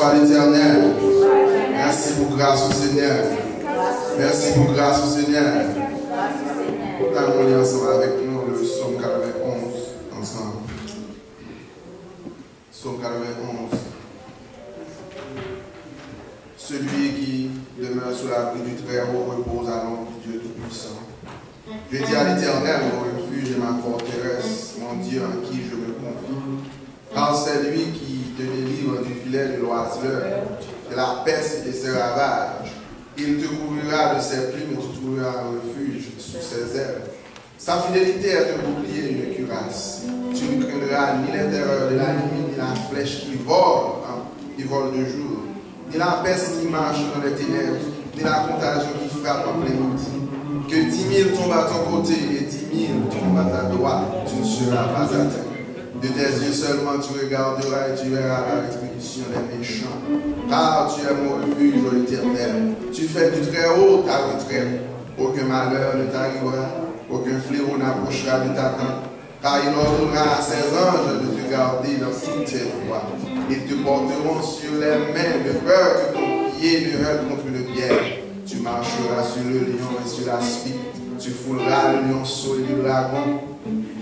soit l'Éternel. Merci pour grâce au Seigneur. Merci pour grâce au Seigneur. Nous allons lire ensemble avec nous le psaume 91 ensemble. Psaume 91. Celui qui demeure sous l'abri du Très-Haut repose à l'ombre du Dieu Tout-Puissant. Je dis à l'Éternel, mon refuge et ma forteresse, mon Dieu en qui je me confie. Car c'est lui qui te délivre du filet de l'oiseleur, de la peste et de ses ravages. Il te couvrira de ses plumes et tu trouveras un refuge sous ses ailes. Sa fidélité est un bouclier et une cuirasse. Tu ne craindras ni les terreurs de la nuit, ni la flèche qui vole de jour, ni la peste qui marche dans les ténèbres, ni la contagion qui frappe en plein midi. Que 10 000 tombent à ton côté et 10 000 tombent à ta droite, tu ne seras pas atteint. De tes yeux seulement tu regarderas et tu verras la rétribution des méchants. Car tu es mon refuge, ô Éternel. Tu fais du Très-Haut ta retraite. Aucun malheur ne t'arrivera, aucun fléau n'approchera de ta tente. Car il ordonnera à ses anges de te garder dans toutes tes voies. Ils te porteront sur les mains de peur que ton pied ne heurte contre une pierre. Tu marcheras sur le lion et sur la spique. Tu fouleras le lionceau et le dragon.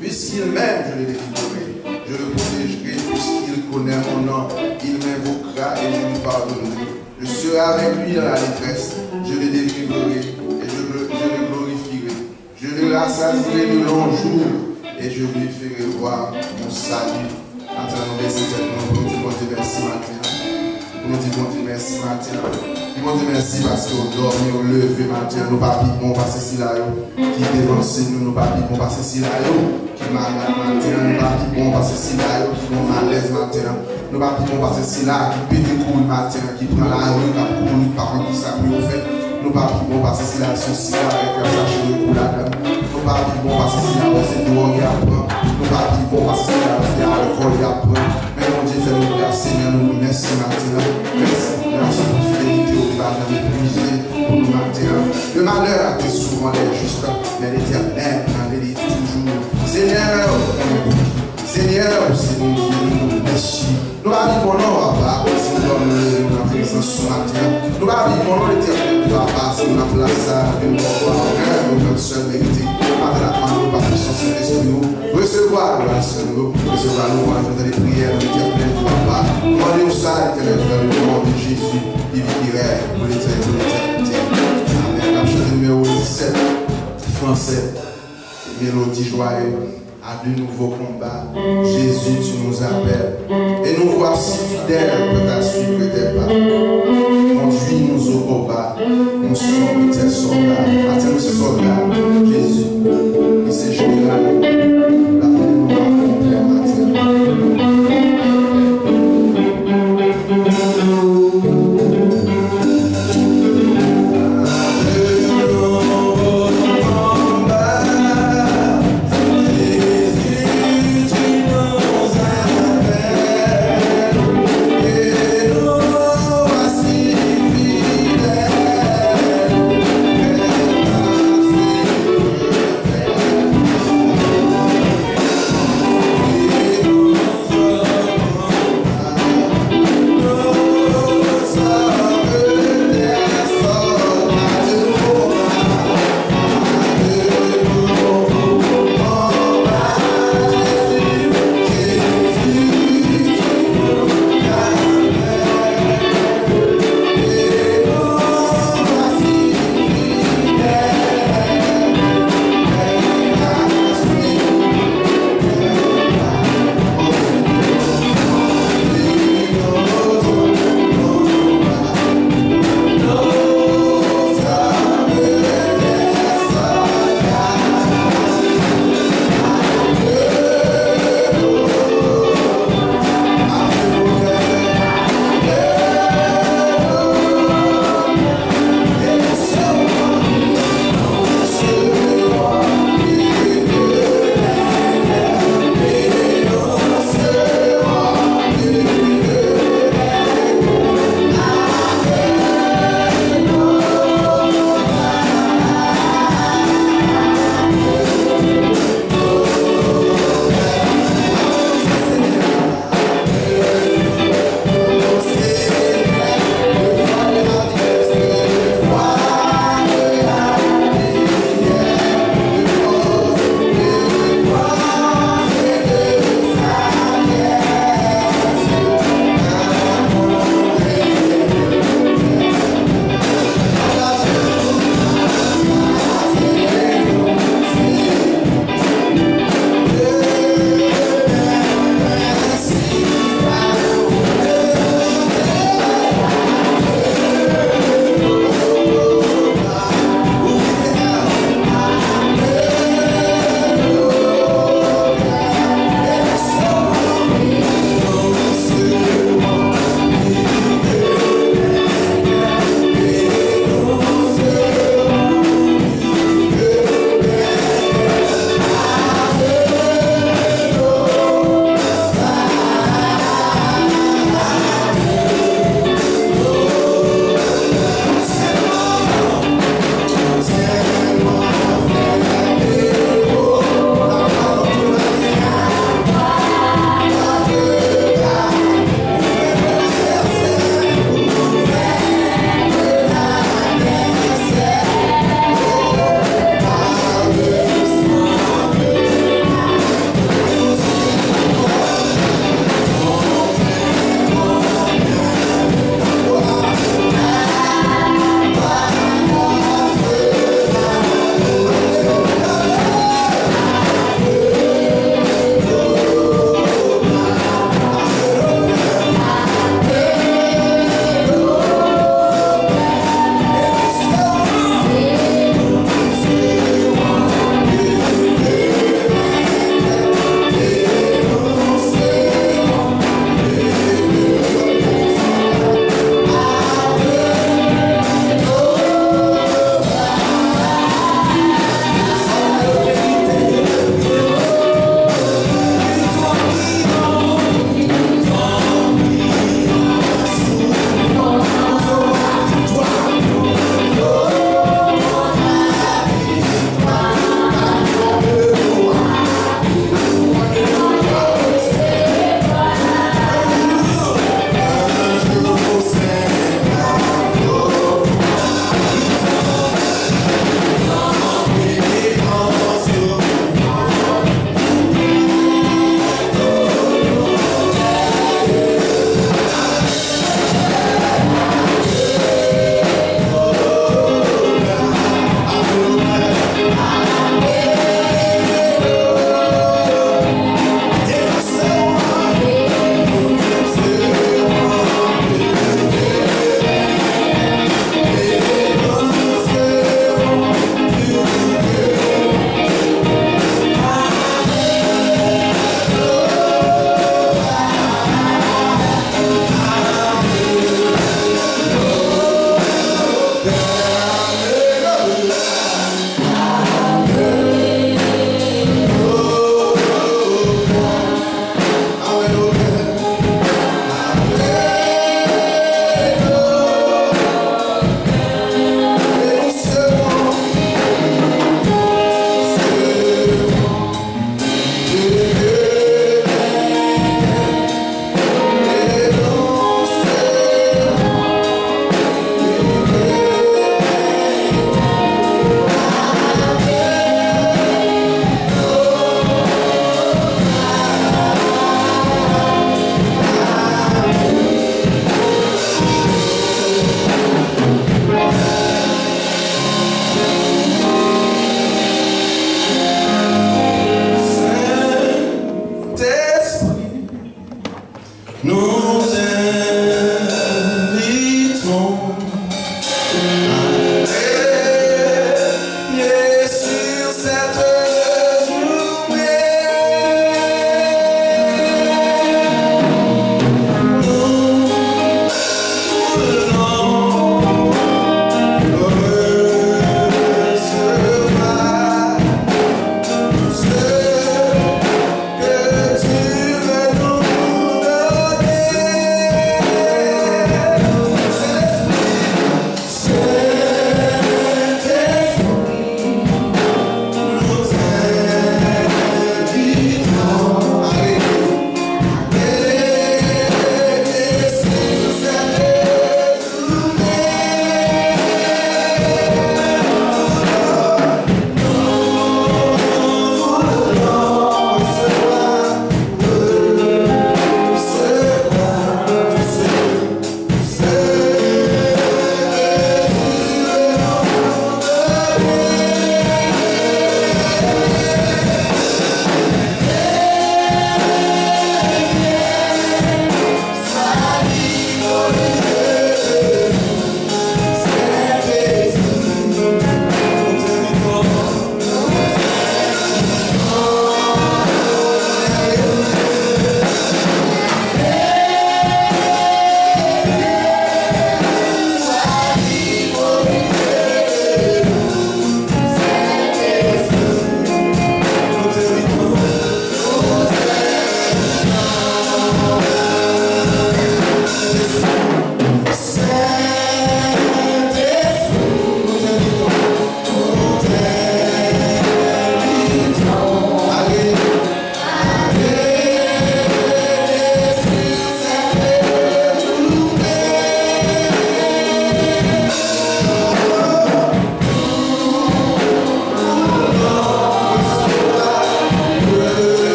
Puisqu'il m'aime, je le délivrerai. Je le protégerai puisqu'il connaît mon nom. Il m'invoquera et je lui pardonnerai. Je serai avec lui dans la détresse. Je le délivrerai et je le glorifierai. Je le rassasierai de longs jours et je lui ferai voir mon salut. Maintenant, merci nous disons merci matin. Nous disons merci matin. Nous disons merci parce qu'on dort, on levé matin. Nous pas bon parce que c'est là qui dévance nous, pas bon parce que c'est là qui malade matin. Nous pas bon parce que c'est là qui nous malaise matin. Nous pas bon parce que c'est là qui pète le couille matin, qui prend la rue, qui court, par contre qui s'appuie au fait. Nous pas bon parce que c'est là son cigarette, qui cherche le coup là-dedans. Nous pas bon parce que c'est là c'est drogue à prendre. Nous pas bon parce que c'est là c'est alcool à prendre. Mais mon Dieu fait nous grâce, Seigneur, nous merci matin. Merci pour fidélité au pas jamais épuisé pour nous matin. Le malheur a été souvent les justes, mais l'Éternel en vérité toujours. Seigneur, Seigneur, c'est mon Dieu, nous merci. Nous avons bon nom, Papa, si nous avons la présence ce matin. Nous avons bon nom, l'Éternel, Papa, si nous avons place à nous voir, notre seule vérité. Maintenant, nous pas puissance de l'esprit, recevoir la Seigneur, recevoir nous, dans les prières, l'Éternel, Papa. Demandez au ça, l'Éternel, dans le nom de Jésus, qui vivrait pour l'éternité. Amen. La chanson numéro 17, français, mélodie joyeuse. À de nouveaux combats, Jésus, tu nous appelles. Et nous voici fidèles pour ta suite tes pas. Conduis-nous au combat. Nous sommes tes soldats. Attends-nous ces soldats. Jésus, et c'est général. L'appel nous accomplit matin. Fidèle,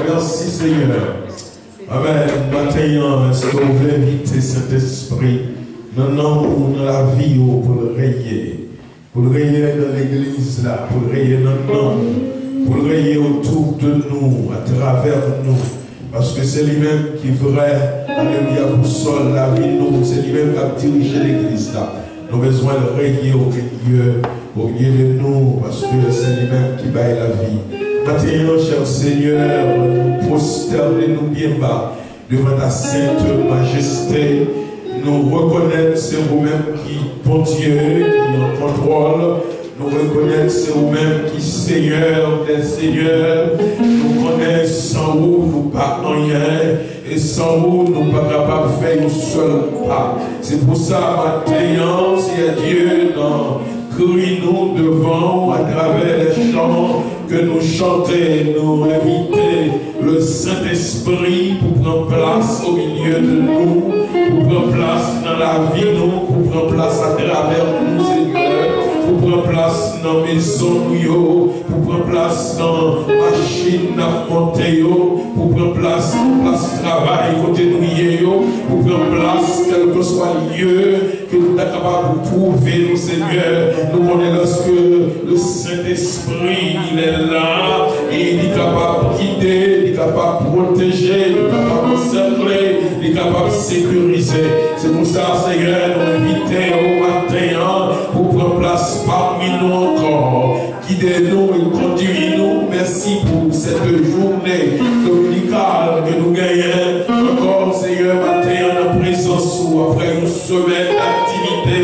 Merci Seigneur. Amen. Maintenant, est-ce que vous voulez inviter Saint-Esprit maintenant dans la vie pour le rayer. Pour le rayer dans l'église là, pour le rayer dans le monde, pour le rayer autour de nous, à travers nous. Parce que c'est lui-même qui ferait, alléluia, pour sol la vie nous, c'est lui-même qui a dirigé l'église là. Nous avons besoin de rayer au milieu de nous, parce que c'est lui-même qui baille la vie. Maintenant, cher Seigneur, nous prosternons-nous bien bas devant ta sainte majesté. Nous reconnaissons c'est vous-même qui, bon Dieu, qui en contrôle. Nous reconnaissons c'est vous-même qui Seigneur des seigneurs. Nous connaissons sans vous, nous pas rien. Et sans vous, nous ne sommes pas capables de faire un seul pas. C'est pour ça, maintenant, c'est Dieu dans crie-nous devant à travers les chants que nous chantons, nous inviter le Saint-Esprit pour prendre place au milieu de nous, pour prendre place dans la vie, nous, pour prendre place à travers nous, Seigneur, pour prendre place dans la maison, pour prendre place dans la machine à monter, pour prendre place dans la place de travail, côté nous, pour prendre place, quel que soit le lieu, que nous sommes capables de trouver, nous, Seigneur. Nous connaissons lorsque le Saint-Esprit, il est là, et il est capable de guider, il est capable de protéger, il est capable de cercler, il est capable de sécuriser. C'est pour ça, Seigneur, nous invitons au matin pour prendre place parmi nous encore. Guidez-nous et conduisez-nous. Merci pour cette journée dominicale que nous gagnons. Encore, Seigneur, matin en présence ou après une semaine d'activité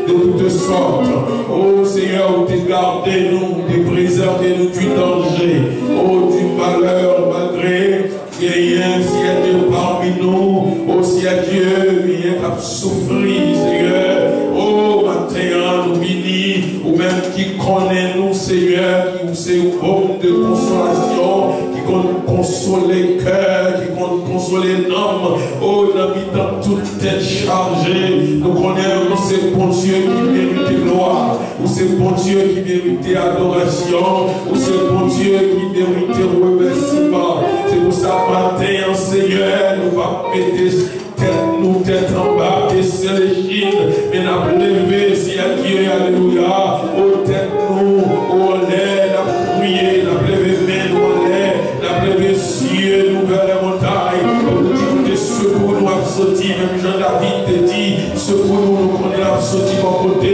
de toutes sortes. Oh Seigneur, gardez-nous, préservez-nous du danger, oh du malheur, malgré qu'il y ait un Dieu parmi nous, oh si à Dieu vient à souffrir, Seigneur. Oh matin, nous bénis, ou même qui connaît nous, Seigneur, qui c'est une bombe de consolation, qui compte consoler le cœur, qui compte consoler l'homme. Oh, dans toute tête chargée, nous connaissons c'est bon Dieu qui mérite gloire, ou c'est bon Dieu qui mérite adoration, ou c'est bon Dieu qui mérite remerciement. C'est pour ça matin, Seigneur, nous va mettre tête en bas, baisser les chines, mais nous lever, si à Dieu, alléluia, oh tête nous, oh l'air, la prier, la lever main, nous en l'air, la lever cieux, nous vers les montagnes, nous disons que secours nous a sorti, même Jean-David te dit, secours nous connaît la sorti mon côté,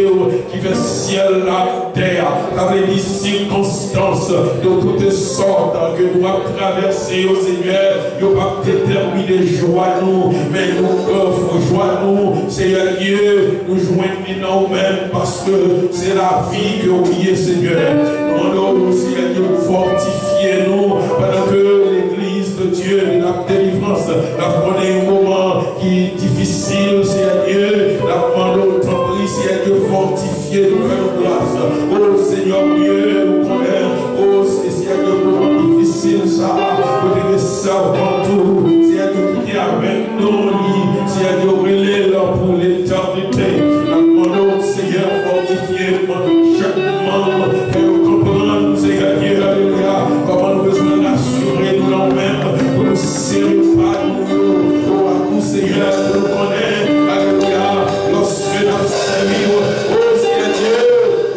qui fait ciel, la terre, avec des circonstances de toutes sortes que nous avons traversées au Seigneur, nous pas déterminer joie nous, mais nous offre joie nous, Seigneur Dieu, nous joignons nous-mêmes parce que c'est la vie que vous voyez, Seigneur. Nous demandons, Seigneur Dieu, fortifiez-nous pendant que l'église de Dieu, la délivrance, la prenez un moment qui est difficile, Seigneur Dieu, la demandons, Seigneur Dieu, fortifiez-nous, faites grâce. Oh Seigneur Dieu, nous connaissons, oh Seigneur Dieu, moment difficile ça, pour les servants tout, Seigneur Dieu, qui est avec nous, Seigneur Dieu, relève pour l'éternité. La demandons, Seigneur, fortifiez-moi chaque membre, faites comprendre, Seigneur Dieu, alléluia, comment nous besoin d'assurer nous nous-mêmes, pour nous serrer par nous, oh à tout Seigneur, nous connaissons, alléluia, lorsque nous servons, oh Seigneur Dieu,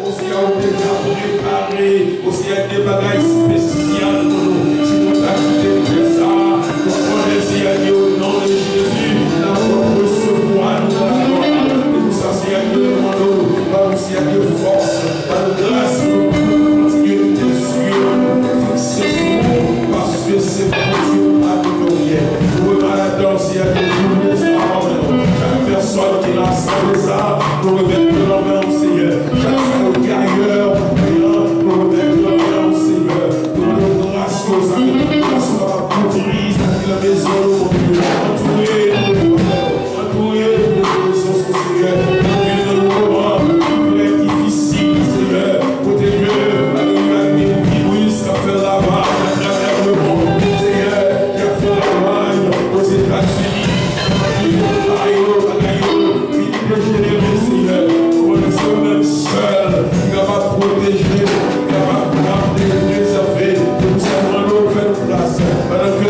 oh Seigneur, on est déjà préparé, oh Seigneur, des bagailles spéciales pour nous, si nous t'acquittons de ça, nous connaissons, Seigneur Dieu, au nom de Jésus, la recevoir nous la gloire, et pour ça, Seigneur Dieu, demandons, par nous, Seigneur Dieu, force, par grâce, nous continuer de te suivre, fixer sur nous, parce que c'est pour Dieu à nous rien. Nous remettons, Seigneur Dieu, nous les paroles, chaque personne qui l'a rassemblé ça, nous remettons la main au Seigneur, chaque gagneur, nous remettons la main au Seigneur, nous donnons grâce aux amis, grâce à la couvrise, la maison, entourer nous, entourer nous, Seigneur, nous moment très difficile, Seigneur, pour tes dieux, alléluia, qui a fait la vague à travers le monde, Seigneur, qui a fait la vague aux États-Unis, Seigneur, on est même seul, capable de protéger, capable de garder, de préserver, nous avons nos place, pendant que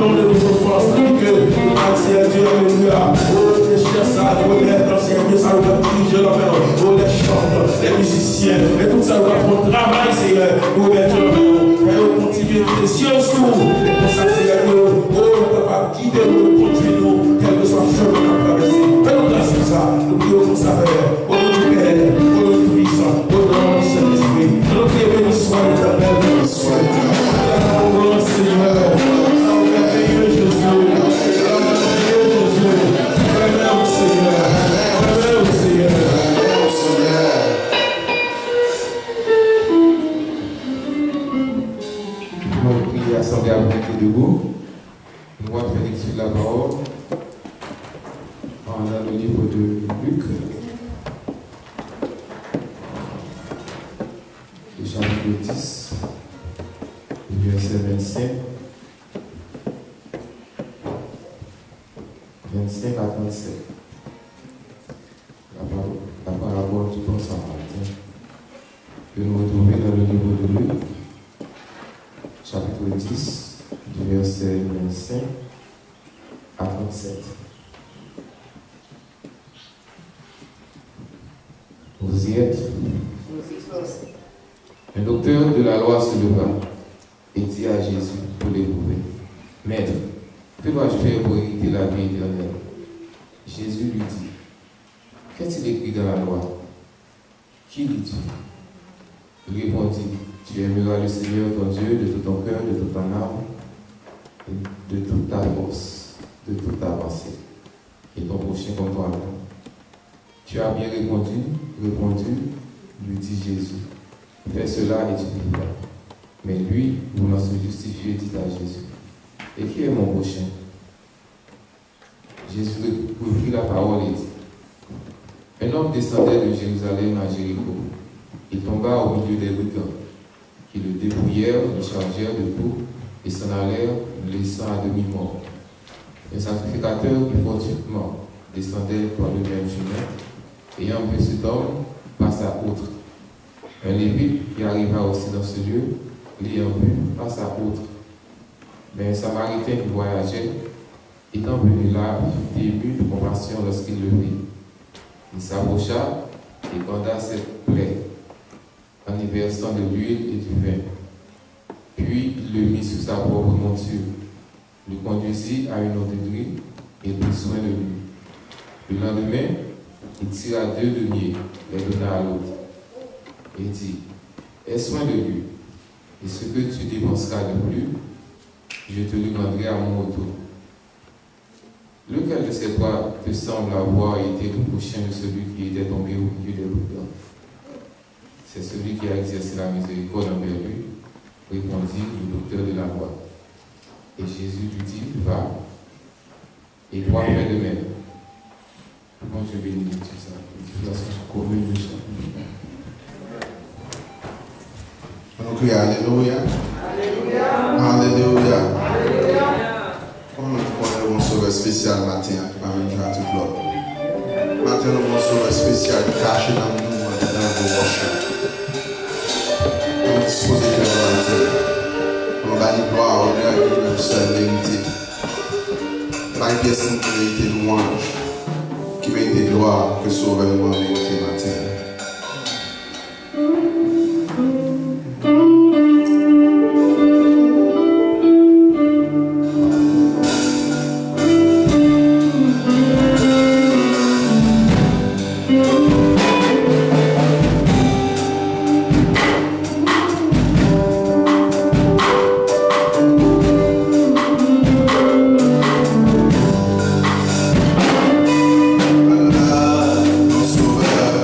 nom de notre force, que merci à Dieu, alléluia. Oh, les chers ça, les anciens, que ça va diriger la main. Oh, les chanteurs, les musiciens, et tout ça va faire travail, Seigneur, pour mettre la main. Et continuer les cieux sous, et pour ça, Seigneur, oh, papa, guidez-nous, conduisez-nous, quel que soit le chemin à traverser. Fais-nous grâce pour ça, nous prions pour ça, Père. Au nom du Père, au nom du Fils, au nom du Saint-Esprit. Nous prions, béni soit l'Éternel, béni soit l'Éternel. Seigneur, merveilleux Jésus, merveilleux Jésus, merveilleux Seigneur, merveilleux Seigneur. Nous allons prier assemblée à vous debout. Nous allons faire lecture de la parole. On a le livre de Luc, le chapitre 10, le verset 25. 25 à 37. La parabole du bon samaritain que nous retrouvons dans le livre de Luc, chapitre 10, du verset 25 à 37. Vous y êtes? Un docteur de la loi se leva et dit à Jésus pour l'éprouver: Maître, que dois-je faire pour hériter la vie éternelle? Jésus lui dit: Qu'est-il écrit dans la loi? Qui lis-tu? Il répondit: Tu aimeras le Seigneur ton Dieu de tout ton cœur, de toute ton âme, de toute ta force, de toute ta pensée, et ton prochain comme toi-même. Tu as bien répondu, lui dit Jésus. Fais cela et tu vivras. Mais lui, voulant se justifier, dit à Jésus: Et qui est mon prochain? Jésus reprit la parole et dit: Un homme descendait de Jérusalem à Jéricho. Il tomba au milieu des brigands, qui le dépouillèrent, le chargèrent de tout et s'en allèrent, le laissant à demi-mort. Un sacrificateur qui fortuitement descendait par le même chemin, ayant vu cet homme, passa outre. Un lévite qui arriva aussi dans ce lieu, l'ayant vu, passa outre. Mais un samaritain qui voyageait, étant venu là, fut ému de compassion lorsqu'il le vit. Il s'approcha et banda cette plaie, en y versant de l'huile et du vin. Puis il le mit sous sa propre monture, le conduisit à une hôtellerie et prit soin de lui. Le lendemain, il tira 2 deniers, les donna à l'autre, et dit: Aie soin de lui, et ce que tu dépenseras de plus, je te le rendrai à mon retour. Lequel de ces trois te semble avoir été le prochain de celui qui était tombé au milieu des brigands? C'est celui qui a exercé la miséricorde envers lui, répondit le docteur de la loi. Et Jésus lui dit: Va, et toi fais de même. Moi je bénis tout ça, l'édification commune de chacun. On crie Alléluia. Alléluia. Comme nous prenons un sauveur spécial matin, parmi nous à toute l'autre. Matin, nous avons un sauveur spécial caché dans nous, dans nos roches. Nous nous disposons de la matin. Nous allons gloire, honneur et notre seule vérité. Pas une pièce de vérité de louange qui mérite gloire que sauveur nous a mérité matin. Sauveur,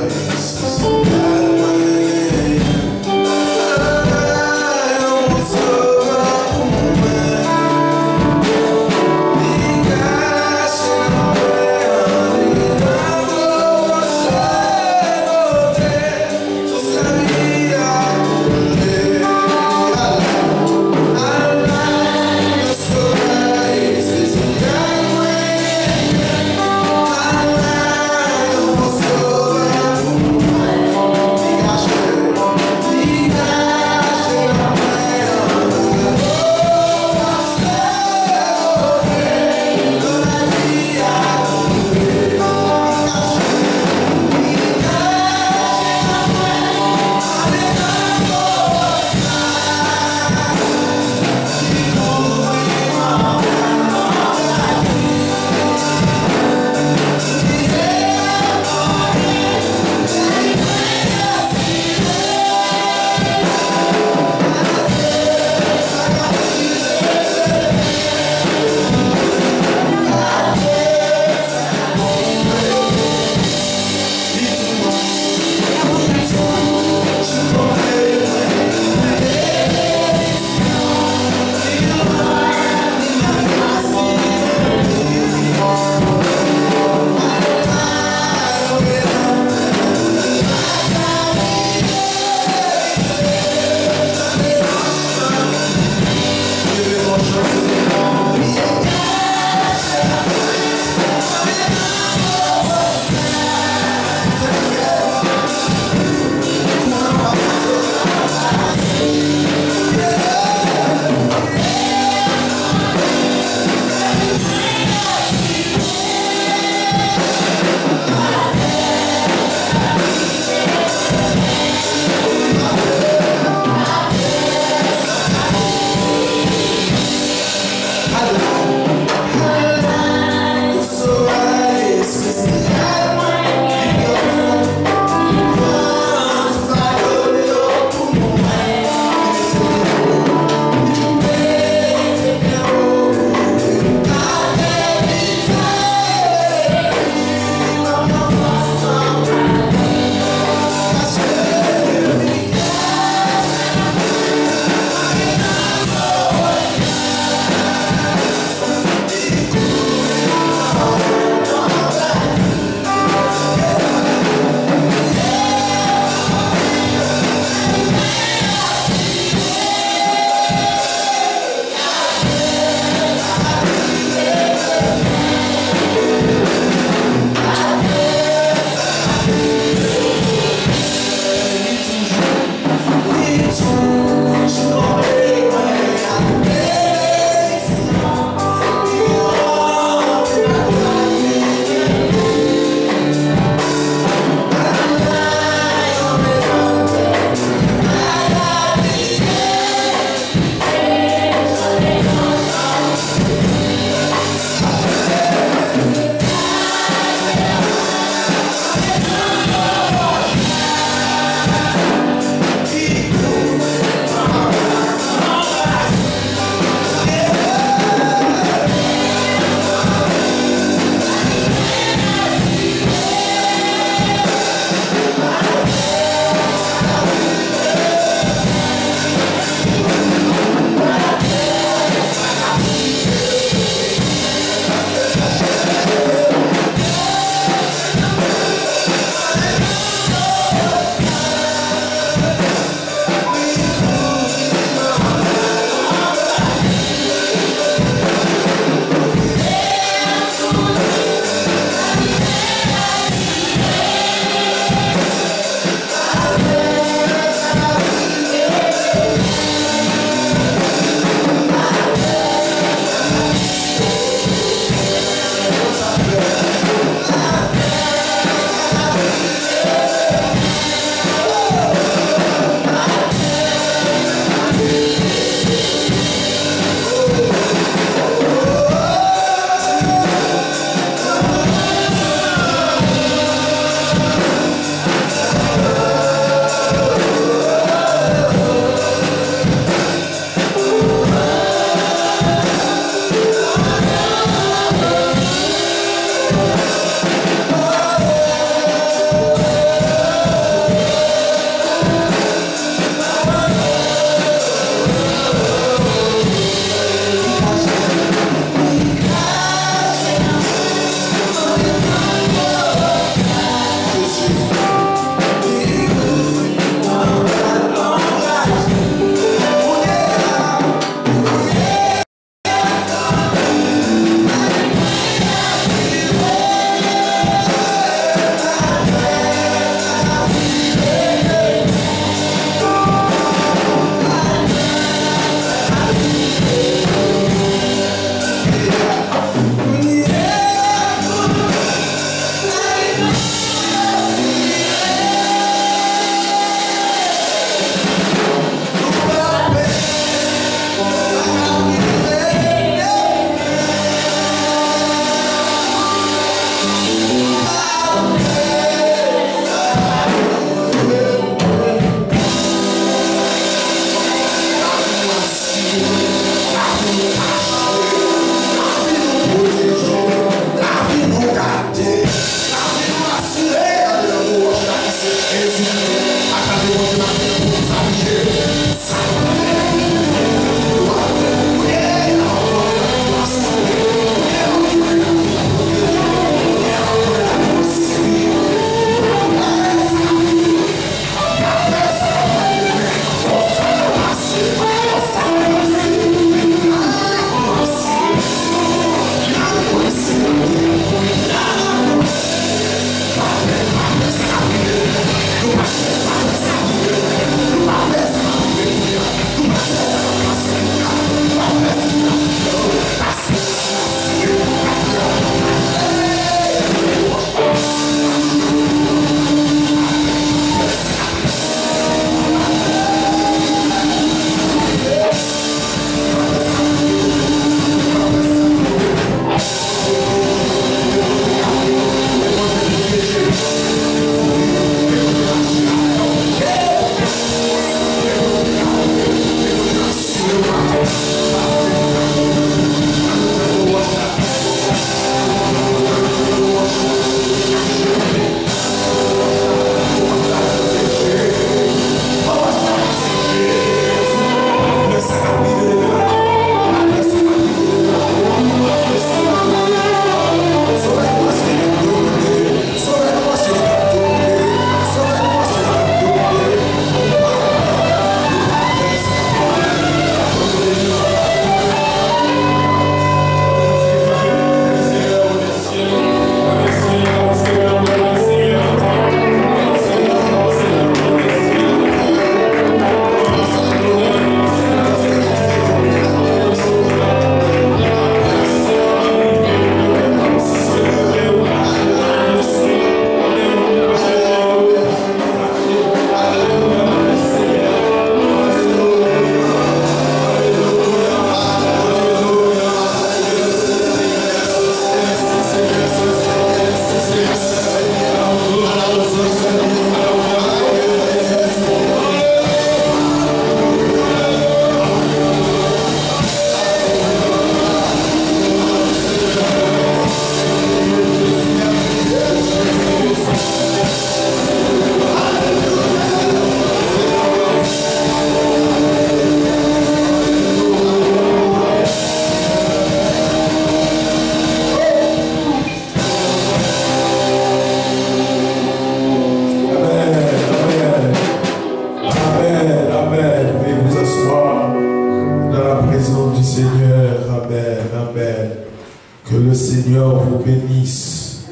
le Seigneur vous bénisse.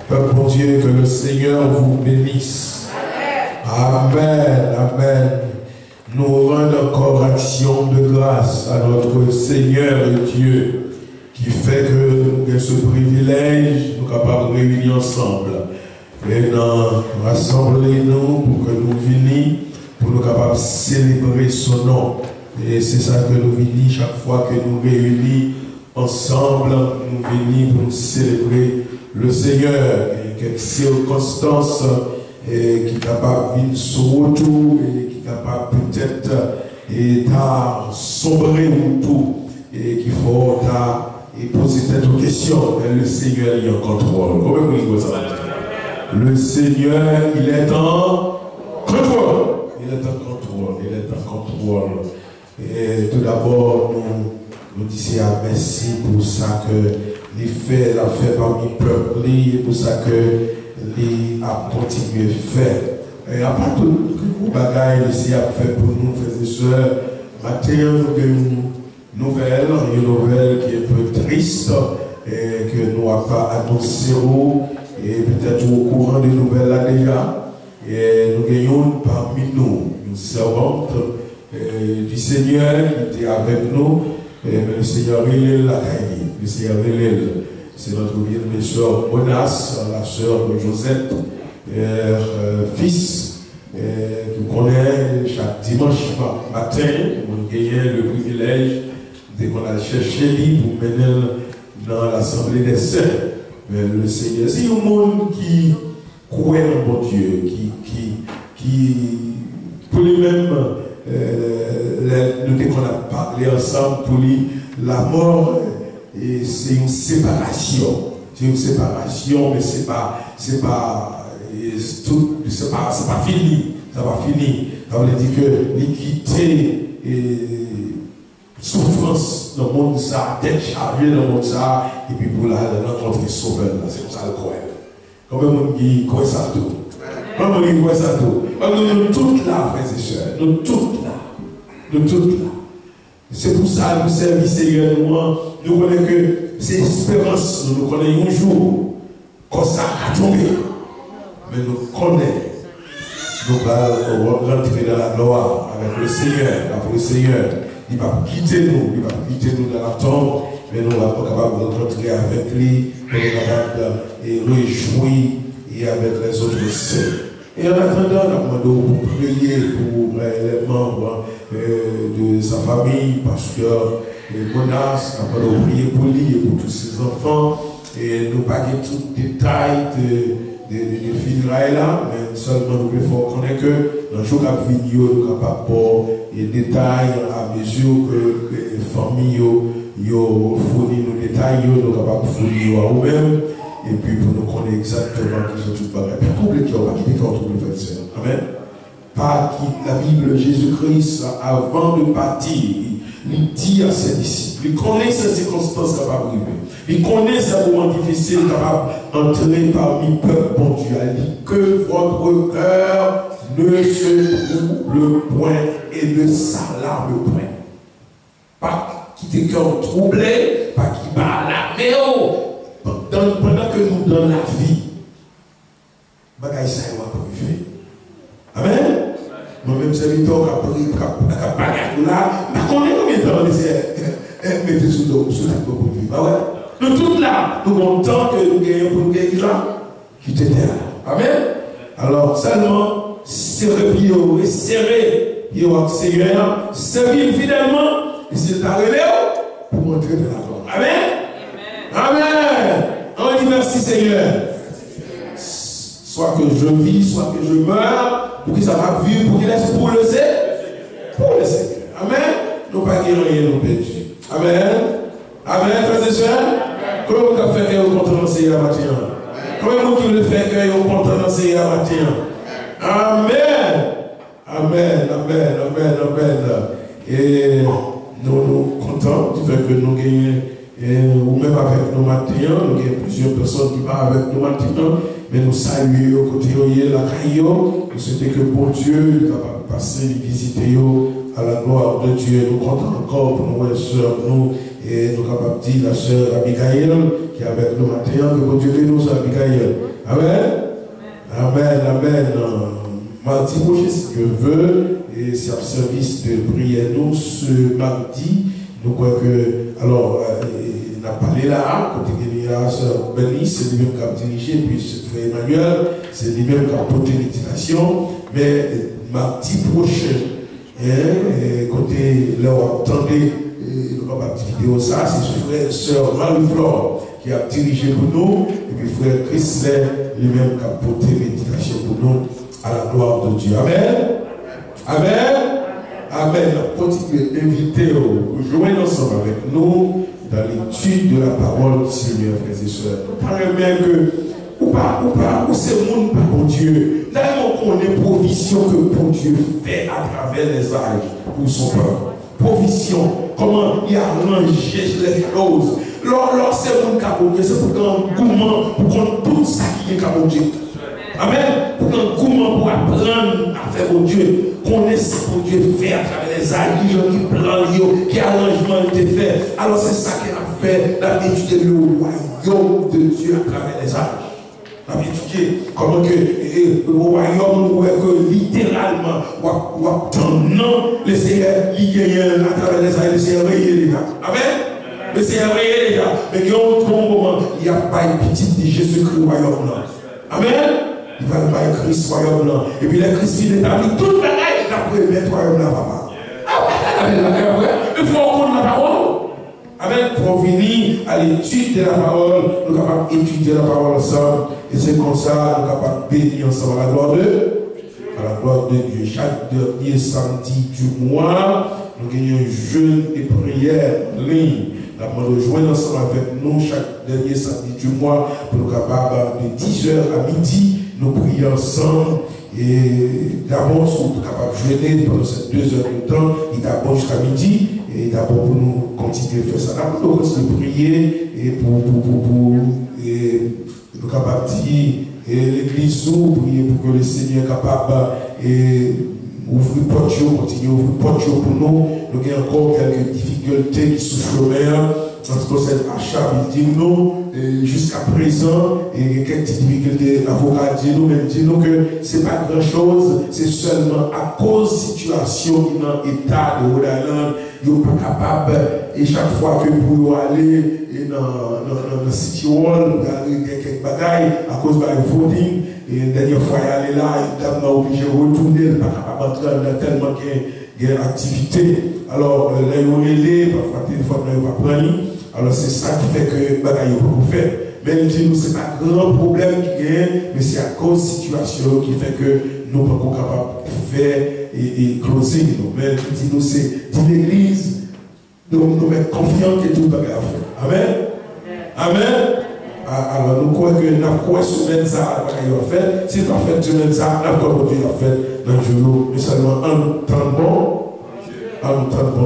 Peuple bon Dieu, que le Seigneur vous bénisse. Amen, amen. Nous rendons encore action de grâce à notre Seigneur et Dieu qui fait que nous avons ce privilège, nous sommes capables de réunir ensemble. Et rassemblez-nous pour que nous venions, pour nous capables de célébrer son nom. Et c'est ça que nous venons chaque fois que nous réunissons ensemble, nous venons pour nous célébrer le Seigneur. Et quelques circonstances qui sont capables de venir sur retour et qui sont capables peut-être sombrer autour et qu'il faut poser cette question. Mais le Seigneur est en contrôle. Comment vous dites ça? Le Seigneur, il est en contrôle. Il est en contrôle. Il est en contrôle. Et tout d'abord, nous disons merci pour ça que les faits l'a fait parmi le peuple, et pour ça que les a continué à faire. Et à part tout le bagage ici a fait pour nous, frères et sœurs, matin, nous avons une nouvelle qui est un peu triste, et que nous n'avons pas annoncé, et peut-être au courant des nouvelles là déjà. Et nous gagnons parmi nous une servante du Seigneur qui était avec nous. Mais le Seigneur, il est là. Le Seigneur, il est là. C'est notre bien-aimée sœur Monas, la sœur de Joseph, fils, qui connaît chaque dimanche matin. On gagne le privilège dès qu'on a cherché lui pour mener dans l'assemblée des saints. Mais le Seigneur, c'est un monde qui croit en bon Dieu, qui pour lui-même, nous qu'on a parlé ensemble, pour lui, la mort, c'est une séparation. C'est une séparation, mais c'est pas fini. Ça va finir. Ça veut dire que l'équité et souffrance dans le monde, ça, d'être chargé dans le monde, ça, et puis pour la rencontrer sauveur, c'est comme ça le croire. Quand même, on dit, quoi ça tout? Comment on dit, quoi ça tout? Nous toutes là, frères et sœurs, nous toutes là. Nous toutes là. C'est pour ça que nous servons sérieusement. Nous connaissons que c'est l'espérance. Nous connaissons un jour, quand ça a tombé. Mais nous connaissons. Nous allons rentrer dans la gloire avec le Seigneur, avec le Seigneur. Il va quitter nous, dans la tombe, mais nous sommes capables de rentrer avec lui, nous sommes capables de réjouir et avec les autres saints. Et en attendant, nous demandons pour prier pour les membres de sa famille, pasteur Monas, nous demandons prier pour lui et pour tous ses enfants. Et nous pas tout le détail des funérailles là, mais seulement nous devons connaître que dans le jour à venir, nous sommes capables de les détails à mesure que les familles fournissent nos détails, nous sommes capables de fournir à nous-mêmes. Et puis pour nous connaître exactement qui sont toutes pareilles. Pas trouble cœur, pas quitter cœur, trouble le frère. Amen. Pas quitter la Bible, Jésus-Christ, avant de partir, il dit à ses disciples, il connaît ces circonstances capables de vivre. Il connaît ces moments difficiles capables d'entrer parmi le peuple bon Dieu. Il dit que votre cœur ne se trouble point et ne s'alarme point. Pas quitter cœur troublé, pas qui bat alarmé. Pendant que nous dans la vie, bagaille ça va arriver. Amen. Moi-même, c'est le temps qu'à bagaille là, mais combien de temps on mettez sous la peau pour vivre. Ah ouais? Nous tous là, nous avons le temps que nous gagnons pour nous gagner là, qui était là. Amen. Alors, seulement, serrez et serrez, Seigneur, servir fidèlement, et s'il t'a révélé, pour entrer dans la gloire. Amen. Amen. On dit merci Seigneur. Soit que je vis, soit que je meurs, pour qu'il ça va vivre, pour qu'il laisse pour le Seigneur. Pour le Seigneur. Amen. Nous pas guérir rien, nous péchés. Amen. Amen, frères et sœurs. Comment vous avez fait que vous comptez dans Seigneur matin? Comment vous le fait que vous comptez dans Seigneur matin? Amen. Amen. Amen. Amen. Amen. Et nous comptons du fait que nous gagnons. Ou même avec nos matins, nous avons plusieurs personnes qui parlent avec nos matins, mais nous saluons au côté de la caillou, nous souhaitons que bon Dieu est capable de passer, de visiter à la gloire de Dieu. Nous comptons encore pour nos sœurs, nous, et nous sommes capables de dire la sœur Abigail, qui est avec nous maintenant, que bon Dieu bénisse nous sur Abigail. Amen. Amen, amen. Mardi prochain, si Dieu veut, et c'est un service de prière. Nous, ce mardi, nous croyons que, alors, on a parlé là, côté de la sœur Béni, c'est lui-même qui a dirigé, puis ce frère Emmanuel, c'est lui-même qui a porté l'invitation. Mais mardi prochain, côté là, on attendait, nous avons une vidéo, ça, c'est frère, sœur Marie-Flore qui a dirigé pour nous, et puis frère Christley, lui-même qui a porté l'invitation pour nous, à la gloire de Dieu. Amen. Amen. Amen. Continuez d'inviter au joindre ensemble avec nous dans l'étude de la parole du Seigneur, frères et sœurs. Nous parlons bien que, ou c'est le monde, pas bon Dieu. D'ailleurs, on est provision que bon Dieu fait à travers les âges pour son peuple. Provision, comment il arrange les choses. Lorsque c'est le monde qui a bon Dieu, c'est pour un gourmand, pour qu'on tout ça qui est bon Dieu. Amen. Pour un gourmand pour apprendre à faire bon Dieu. Connaître ce que Dieu fait à travers les âges, qui plan, qui arrangement il te fait. Alors c'est ça qu'il a fait, la étudier le royaume de Dieu à travers les âges. La étudier comment que le royaume, que littéralement, ou attendant le Seigneur, il gagne à travers les âges, le Seigneur rayé les gars. Amen. Le Seigneur rayé les gars. Mais qu'il y a un autre moment, il n'y a pas une petite de Jésus-Christ royaume là. Amen. Il va pas écrire Christ royaume là. Et puis le Christ il établit toute la gueule. Après, mettre royaume là, papa. Il faut comprendre la parole. Amen. Pour venir à l'étude de la parole, nous sommes capables d'étudier la parole ensemble. Et c'est comme ça, nous sommes capables de bénir ensemble à la gloire de Dieu. Chaque dernier samedi du mois, nous gagnons jeûne et prière en ligne. Nous rejoignons ensemble avec nous chaque dernier samedi du mois pour nous capables de 10h à midi, nous prions ensemble. Et d'abord, nous sommes capables de jeûner pendant ces 2 heures de temps, et d'abord jusqu'à midi, et d'abord pour nous continuer à faire ça. D'abord, nous continuons de prier, et pour nous capables de dire, l'église ouvre, prier pour que le Seigneur soit capable d'ouvrir porte, continuer à ouvrir porte pour nous. Nous avons encore quelques difficultés qui sont sur le chemin. En ce qui concerne l'achat, il dit nous, jusqu'à présent, et quelques difficultés, l'avocat dit nous, mais dit nous que ce n'est pas grand chose, c'est seulement à cause de la situation qui est dans l'état de Rhode Island, ils ne sont pas capables, et chaque fois que vous aller dans le City Hall, il y a quelques bagailles à cause de la voting, et la dernière fois, il est là, il est obligé de retourner, il n'est pas capable d'entrer dans tellement qu'il y a activité. Alors, là, il est parfois, il faut pas prendre. Alors c'est ça qui fait que bagaille peut faire. Mais il dit nous c'est pas un grand problème qui est, mais c'est à cause de la situation qui fait que nous ne sommes pas capables de faire et closer. Mais il dit nous c'est l'église, nous sommes confiants que tout bagaille à faire. Amen. Amen. Alors nous croyons que nous avons semaine ça bagaille à faire. Si nous avons fait semaine ça, nous avons continué à faire dans le jour. Mais seulement en temps bon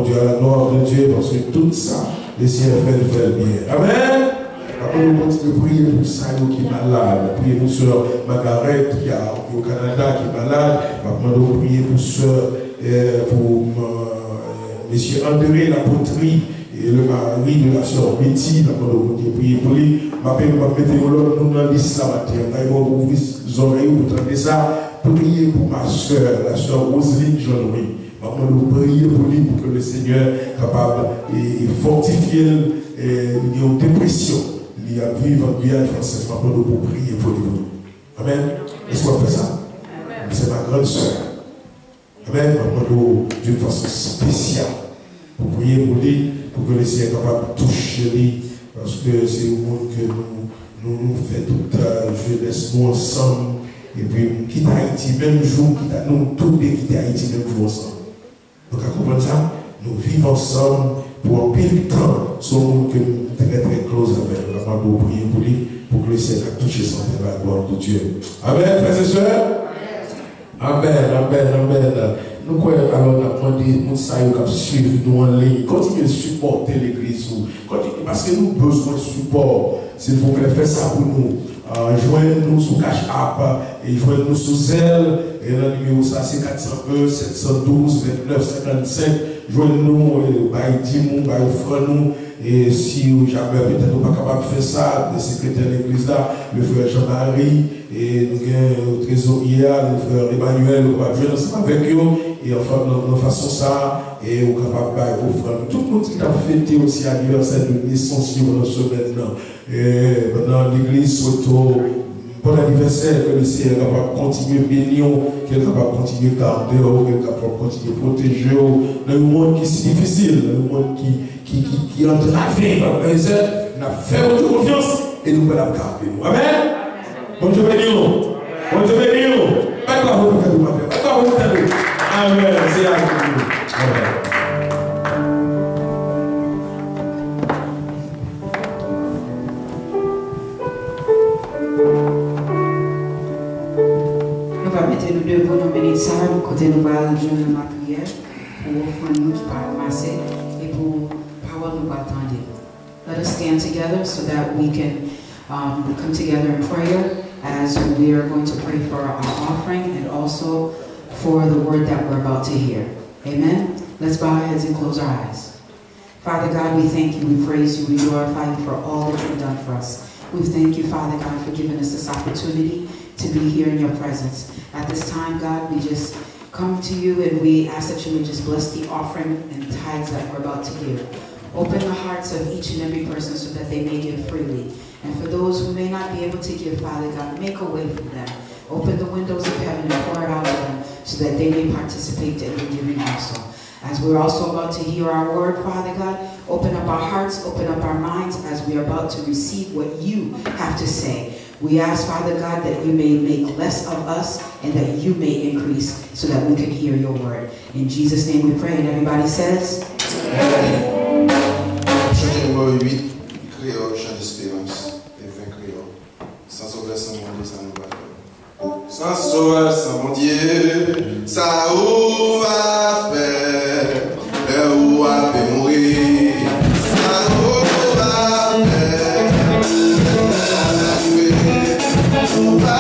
Dieu à la gloire de Dieu, parce que tout ça. Le Seigneur fait le bien. Amen. Après, nous continuons de prier pour Sayo qui est malade. Prier pour Sœur Margaret qui est au Canada qui est malade. Maintenant, nous prions pour Sœur, pour M. André la poterie et le mari de la Sœur Betty. Maintenant, nous prions pour lui. Je m'appelle météorologue, nous dans l'islam matin. Nous allons ouvrir les oreilles pour entendre ça. Priez pour ma Sœur, la Sœur Roselyne Jean-Louis. Maintenant, nous prions pour lui, pour que le Seigneur soit capable de fortifier une dépression. Il y a vivre en Guyane française. Maintenant, nous pouvons prier pour lui. Amen. Laisse-moi faire ça. C'est ma grande soeur. Amen. Maintenant, d'une façon spéciale, pour prier pour lui, pour que le Seigneur soit capable de toucher lui. Parce que c'est au monde que nous faisons toute la jeunesse, nous ensemble. Et puis, quitte Haïti, même jour, nous tous quitter Haïti, même jour ensemble. Donc, à comprendre ça, nous vivons ensemble pour un pile de temps, sur le monde que nous sommes très très close avec. Nous allons prier pour lui, pour que le Seigneur touche son terrain à la gloire de Dieu. Amen, frères et sœurs. Amen, amen, amen. Nous croyons alors, on a demandé, nous savons qu'on suivre nous en ligne. Continuez de supporter l'église. Parce que nous avons besoin de support. S'il vous plaît, faites ça pour nous. Joignez-nous sur Cash App et joignez-nous sur Zelle. Et le numéro ça c'est 401 712 29 55. Joignez-nous, by Dimou, by Franou. et si jamais peut-être nous pas capable de faire ça, le secrétaire de l'église là, le frère Jean-Marie, et nous avons le trésorier, le frère Emmanuel, nous va jouer ensemble avec eux, et enfin, nous façon ça, et nous sommes capables de frères. Tout le monde qui a fêté aussi l'anniversaire de naissance dans ce maintenant. Et maintenant, l'église souhaite bon anniversaire, que le Seigneur est capable de continuer à bénir, qu'il est capable de continuer à garder, qu'il est capable de continuer à protéger dans un monde qui est si difficile, dans un monde qui est entravé par le misère. Nous avons fait votre confiance et nous pouvons la garder. Amen. Bon Dieu béni nous. Bon Dieu béni nous. Pas de vous faire matin. Pas de vous faire. Amen. C'est à vous. Amen. Nous va mettre nous deux bonnes minutes ça, côté nous va joindre ma prière pour offrir nous par masser et pour parole nous attendre. Let us stand together so that we can come together in prayer as we are going to pray for our offering and also for the word that we're about to hear. Amen. Let's bow our heads and close our eyes. Father God, we thank you, we praise you, we glorify you for all that you've done for us. We thank you, Father God, for giving us this opportunity to be here in your presence. At this time, God, we just come to you and we ask that you would just bless the offering and tithes that we're about to give. Open the hearts of each and every person so that they may give freely. And for those who may not be able to give, Father God, make a way for them. Open the windows of heaven and pour it out to them so that they may participate in the giving also. As we're also about to hear our word, Father God, open up our hearts, open up our minds as we are about to receive what you have to say. We ask, Father God, that you may make less of us and that you may increase so that we can hear your word. In Jesus' name we pray, and everybody says, Amen. Chant numéro 8, Créole, chant d'espérance, les 20 créoles. Sans sauveur, sans mon Dieu, ça nous va faire. Sans sauveur, sans mon Dieu, ça ou va faire, où va mourir, ça ou va faire, où va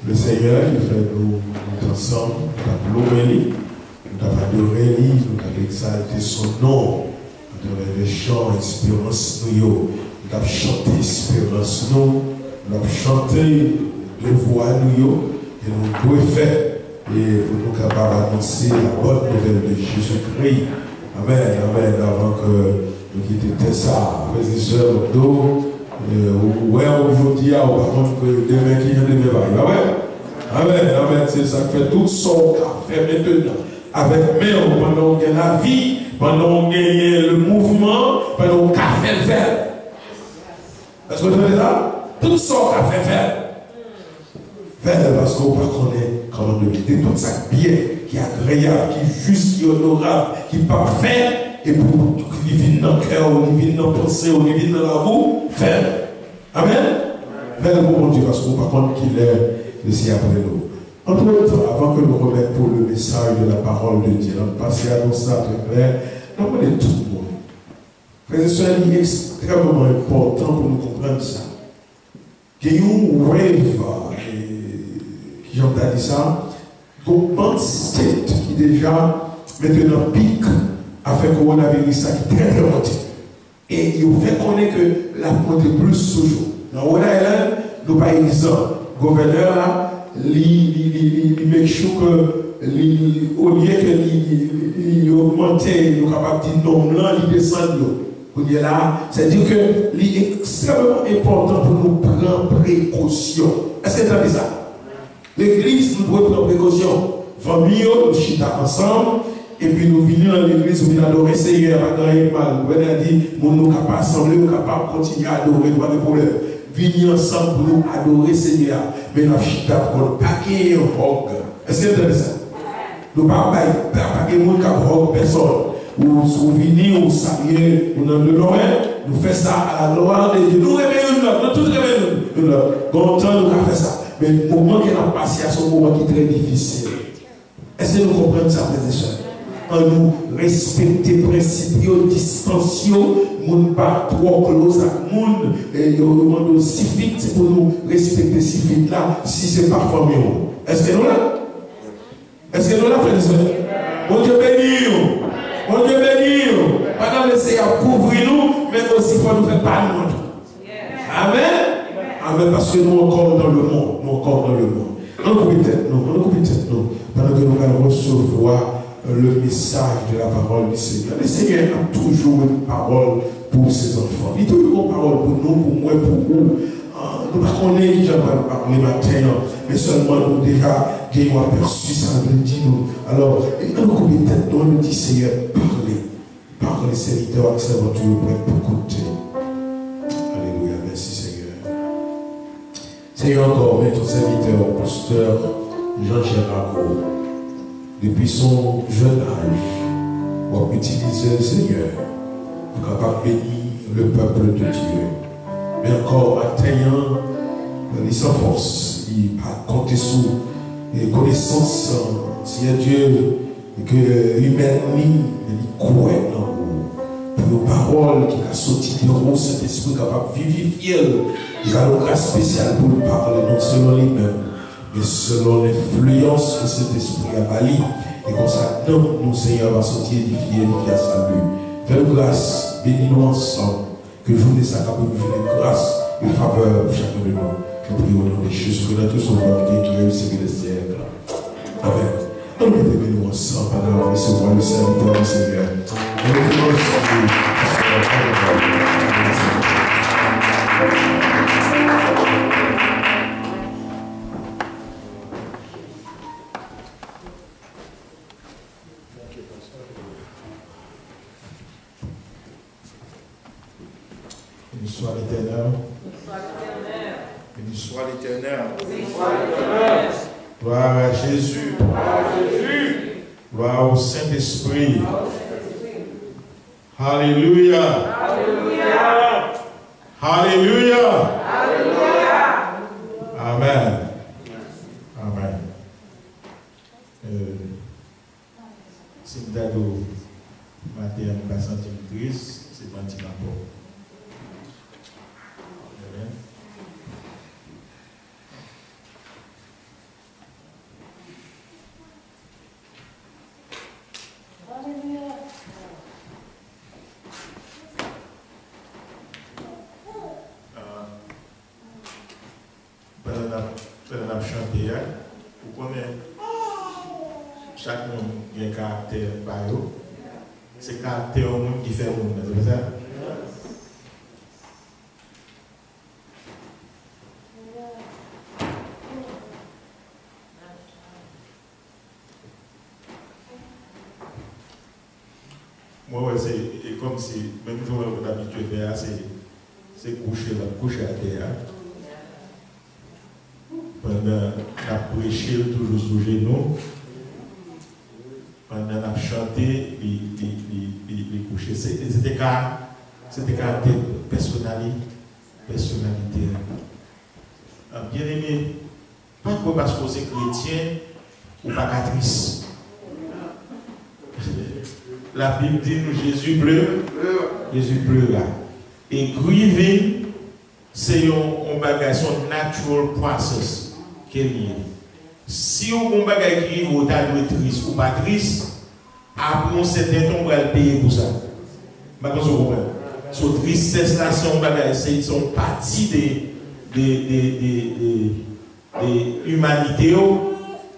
le Seigneur qui fait nous ensemble, nous avons loué, nous avons adoré, nous avons exalté son nom, nous avons les chants, espérance nous, nous avons chanté espérance nous avons chanté les voix nous, et nous pouvons faire, et pour nous capables d'annoncer la bonne nouvelle de Jésus-Christ. Amen, amen, avant que nous quittions ça, frères et sœurs, ouais, aujourd'hui, par contre, que demain qui vient de demain. Amen. Amen, amen. C'est ça qui fait tout son fait maintenant. Avec nous, pendant qu'on a la vie, pendant qu'on a le mouvement, pendant qu'on a fait le faire. Est-ce que vous entendez ça? Tout ça qu'on fait faire. Faire parce qu'on ne connaît comment de quitter tout ça bien, qui est agréable, qui est juste, qui est honorable, qui est parfait. Et pour qu'il vienne dans le cœur, il vienne dans la pensée, il vienne dans la roue, faire. Amen. Faire pour mon Dieu, parce qu'on ne par contre qu'il est ici après nous. Entre autres, avant que nous remettions pour le message de la parole de Dieu, on passe à nous ça très clair, nous connaissons tout le monde. Frères et sœurs, il est extrêmement important pour nous comprendre ça. Il y a un rêve, qui j'en ai dit ça, qu'on pense qui déjà maintenant pique avec le coronavirus ça qui est très très monté. Et il fait connaître que la monte plus toujours. Dans Rhode Island, nous par exemple, le gouverneur là, il make sure que au lieu que il augmente, il est capable de dire non, là, il descend. Là, c'est-à-dire que c'est extrêmement important pour nous prendre précaution. Est-ce que vous avez ça? L'église, nous devons prendre précaution. Famille, nous chita ensemble. Et puis nous venons dans l'église, nous venons adorer le Seigneur, pas de mal. Vous avez dit, nous sommes capables d'assembler, nous sommes capables de continuer à adorer, pas de problème. Venons ensemble pour nous adorer le Seigneur. Mais nous avons pour le paquet un rogue. Est-ce que vous avez ça? Nous ne pouvons pas paquer de monde qui a rogue personne. Ou venez, ou saluer, ou dans le Lorrain, nous faisons ça à la gloire de Dieu. Nous réveillons, nous tous réveillons. Content, nous avons fait ça. Mais le moment qu'il a passé à ce moment qui est très difficile. Est-ce que nous comprenons ça, frères et sœurs? En nous respecter les principes distension, nous pas trop close à monde, et nous demandons si vite pour nous respecter si vite là, si c'est pas famille. Est-ce que nous là? Est-ce que nous là, frères et sœurs? Mon Dieu béni nous. Mon Dieu béni nous. Pendant l'essayer à couvrir nous, mais aussi il faut nous faire pas de monde. Amen. Amen. Parce que nous encore dans le monde. Nous encore dans le monde. On coupe tête nous. Pendant que nous allons recevoir le message de la parole du Seigneur. Le Seigneur a toujours une parole pour ses enfants. Il a toujours une parole pour nous, pour moi, pour vous. Nous ne connaissons qui j'en parle le matin, mais seulement nous déjà avons aperçu ça, nous dit nous. Alors, nous combien de temps nous dit Seigneur, parlez, serviteurs, servants, toujours prêts pour écouter. Alléluia, merci Seigneur. Seigneur, encore, mais ton serviteur, pasteur Jean-Gérard Gros, depuis son jeune âge, pour utiliser le Seigneur pour capable bénir le peuple de Dieu. Mais encore, atteignant, il sans force, il a compté sur les connaissances, Seigneur Dieu, que humainement, il croit dans vous. Pour nos paroles qui a sorti de vous, cet esprit capable de vivifier, il a une grâce spéciale pour nous parler, non selon lui-même, mais selon l'influence que cet esprit a bali. Et comme ça, nous, Seigneur, va sortir édifier à salut. Fais-nous grâce, bénis-nous ensemble. Que journée ça capable de jouer grâce et faveur pour chacun de nous. Nous prions au nom de Jésus que notre sauveur qui est réussi le siècle. Amen. Nous mettons nous ensemble pendant recevoir le serviteur du Seigneur. Nous mettons ensemble. Béni soit l'Éternel. Béni soit l'Éternel. Gloire à Jésus. Gloire au Saint-Esprit. Alléluia. Alléluia. Amen. Amen. Si vous avez matin, vous ne sentez pas triste, c'est pas un petit rapport. chanter, vous connaissez, chaque monde a un caractère par eux. C'est le caractère au monde qui fait le monde, c'est ça? Moi, c'est comme si, même si on est habitué à faire, c'est coucher à terre. Pendant qu'on a prêché toujours sous genoux, pendant qu'on a chanté, il coucher. C'était caractère personnalité. Bien aimé, pas parce que c'est chrétien ou pas catrice. La Bible dit nous Jésus pleura. Et grieving, c'est un bagage, son natural process qui est lié. Si on bagage grieve, on doit être triste ou pas triste, après un certain temps, on va le payer pour ça. So tristesse là, c'est un bagage, c'est une partie de l'humanité.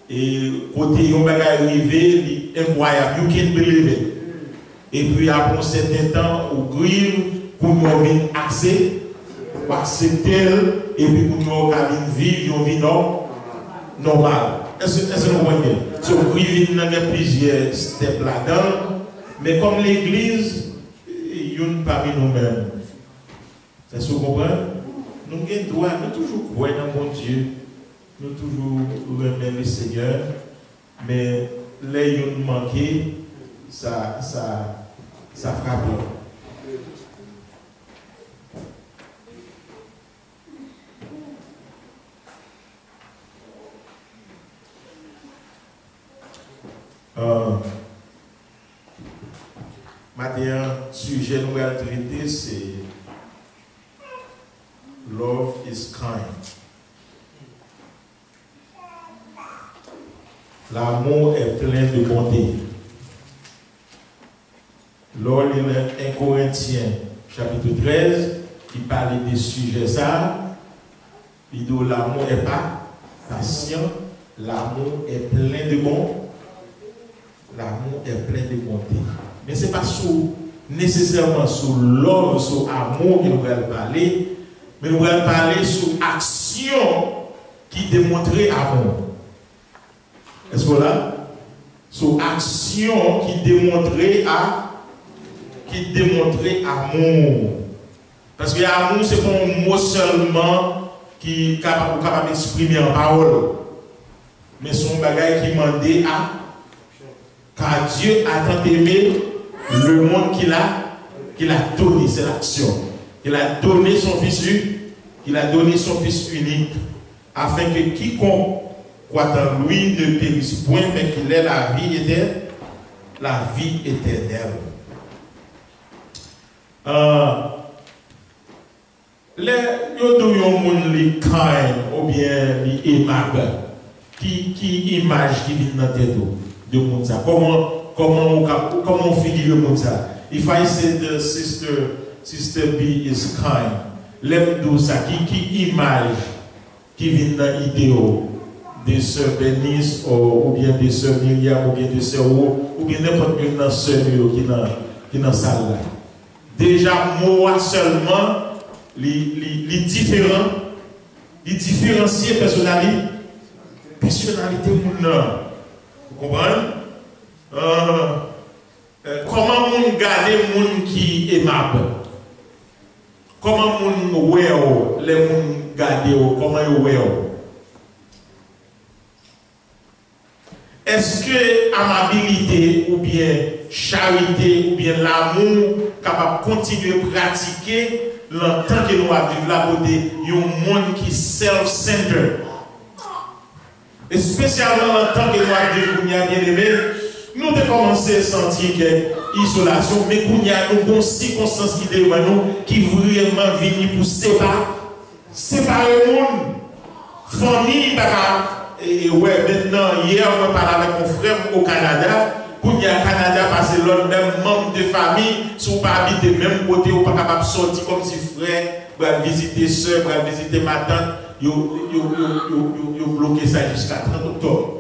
Et côté on bagage arrivé, incroyable, you can believe it. Et puis après un certain temps, on grieve pour nous venir accepter, et puis pour nous vivre une vie normale. Est-ce que vous comprenez? So grieve, il y a plusieurs steps là-dedans, mais comme l'Église, il y a une parmi nous-mêmes. Est-ce que vous comprenez? Nous avons droit, nous toujours croire dans mon Dieu, nous toujours remercier le Seigneur, mais les nous manquer, ça frappe. Maintenant, sujet nous allons traiter, c'est Love is kind. L'amour est plein de bonté. Lors de 1 Corinthiens chapitre 13, qui parle des sujets ça, il dit l'amour n'est pas patient, l'amour est plein de bonté. L'amour est plein de bonté. Mais ce n'est pas nécessairement sur l'homme, sur l'amour que nous allons parler, mais nous allons parler sur action qui démontrait amour. Est-ce que là? Sur action qui démontrait amour. Parce que l'amour, ce n'est pas un mot seulement qui est capable d'exprimer en parole, mais c'est un bagage qui demandait à. Car Dieu a tant aimé le monde qu'il a donné, c'est l'action. Il a donné son Fils unique, afin que quiconque croit en lui ne périsse point, mais qu'il ait la vie éternelle. Les gens qui kind ou bien les aimables, qui image qui vient dans la tête de monde ça. Comment figure le monde ça? If I say the sister B is kind, l'aime d'où ça, qui image qui vient dans l'idée des sœurs Bénice ou bien des sœurs Myriam ou bien des sœurs ou bien n'importe quelle dans sœur qui dans salle là. Déjà moi seulement les différencier personnalité moun. Vous comprenez? Comment moun garder moun qui est aimable? Comment moun weo les moun garder comment yo weo? Est-ce que amabilité ou bien charité ou bien l'amour capable de continuer à pratiquer longtemps que nous avons vécu là côté un monde qui self-centered? Et spécialement en tant que nous avons bien aimé, nous avons commencé à sentir que l'isolation, mais qu'il y a une circonstance qui devant nous qui vraiment vient pour séparer le monde. Famille, et ouais, maintenant, hier, on parlait avec mon frère au Canada. Quand il y a au Canada, parce que l'autre même membre de famille, si vous ne pas habiter même côté, vous ne pas capable de sortir comme si frère, pour visiter soeur, pour visiter ma tante. ils ont bloqué ça jusqu'à 30 octobre.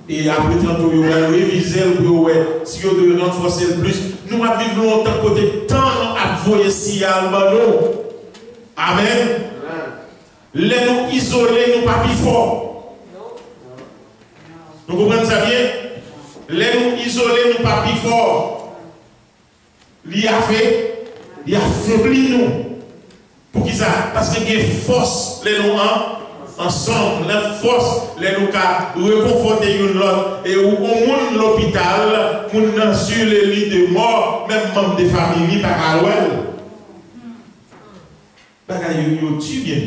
Et après 30 octobre, ils ont révisé pour si ils doivent renforcer le plus. Nous avons vécu longtemps côté temps à voyer si Amen. Les nous isoler, nous pas plus fort. Vous comprenez ça bien? Les nous isoler, nous pas plus fort. Il a affaibli nous. Pour qui ça? Parce qu'il y a force, les nous ensemble, la force, les nous reconforter une l'autre. Et au monde l'hôpital, on sur les lits de mort, même membres de famille, par Alouel. Ils tue bien.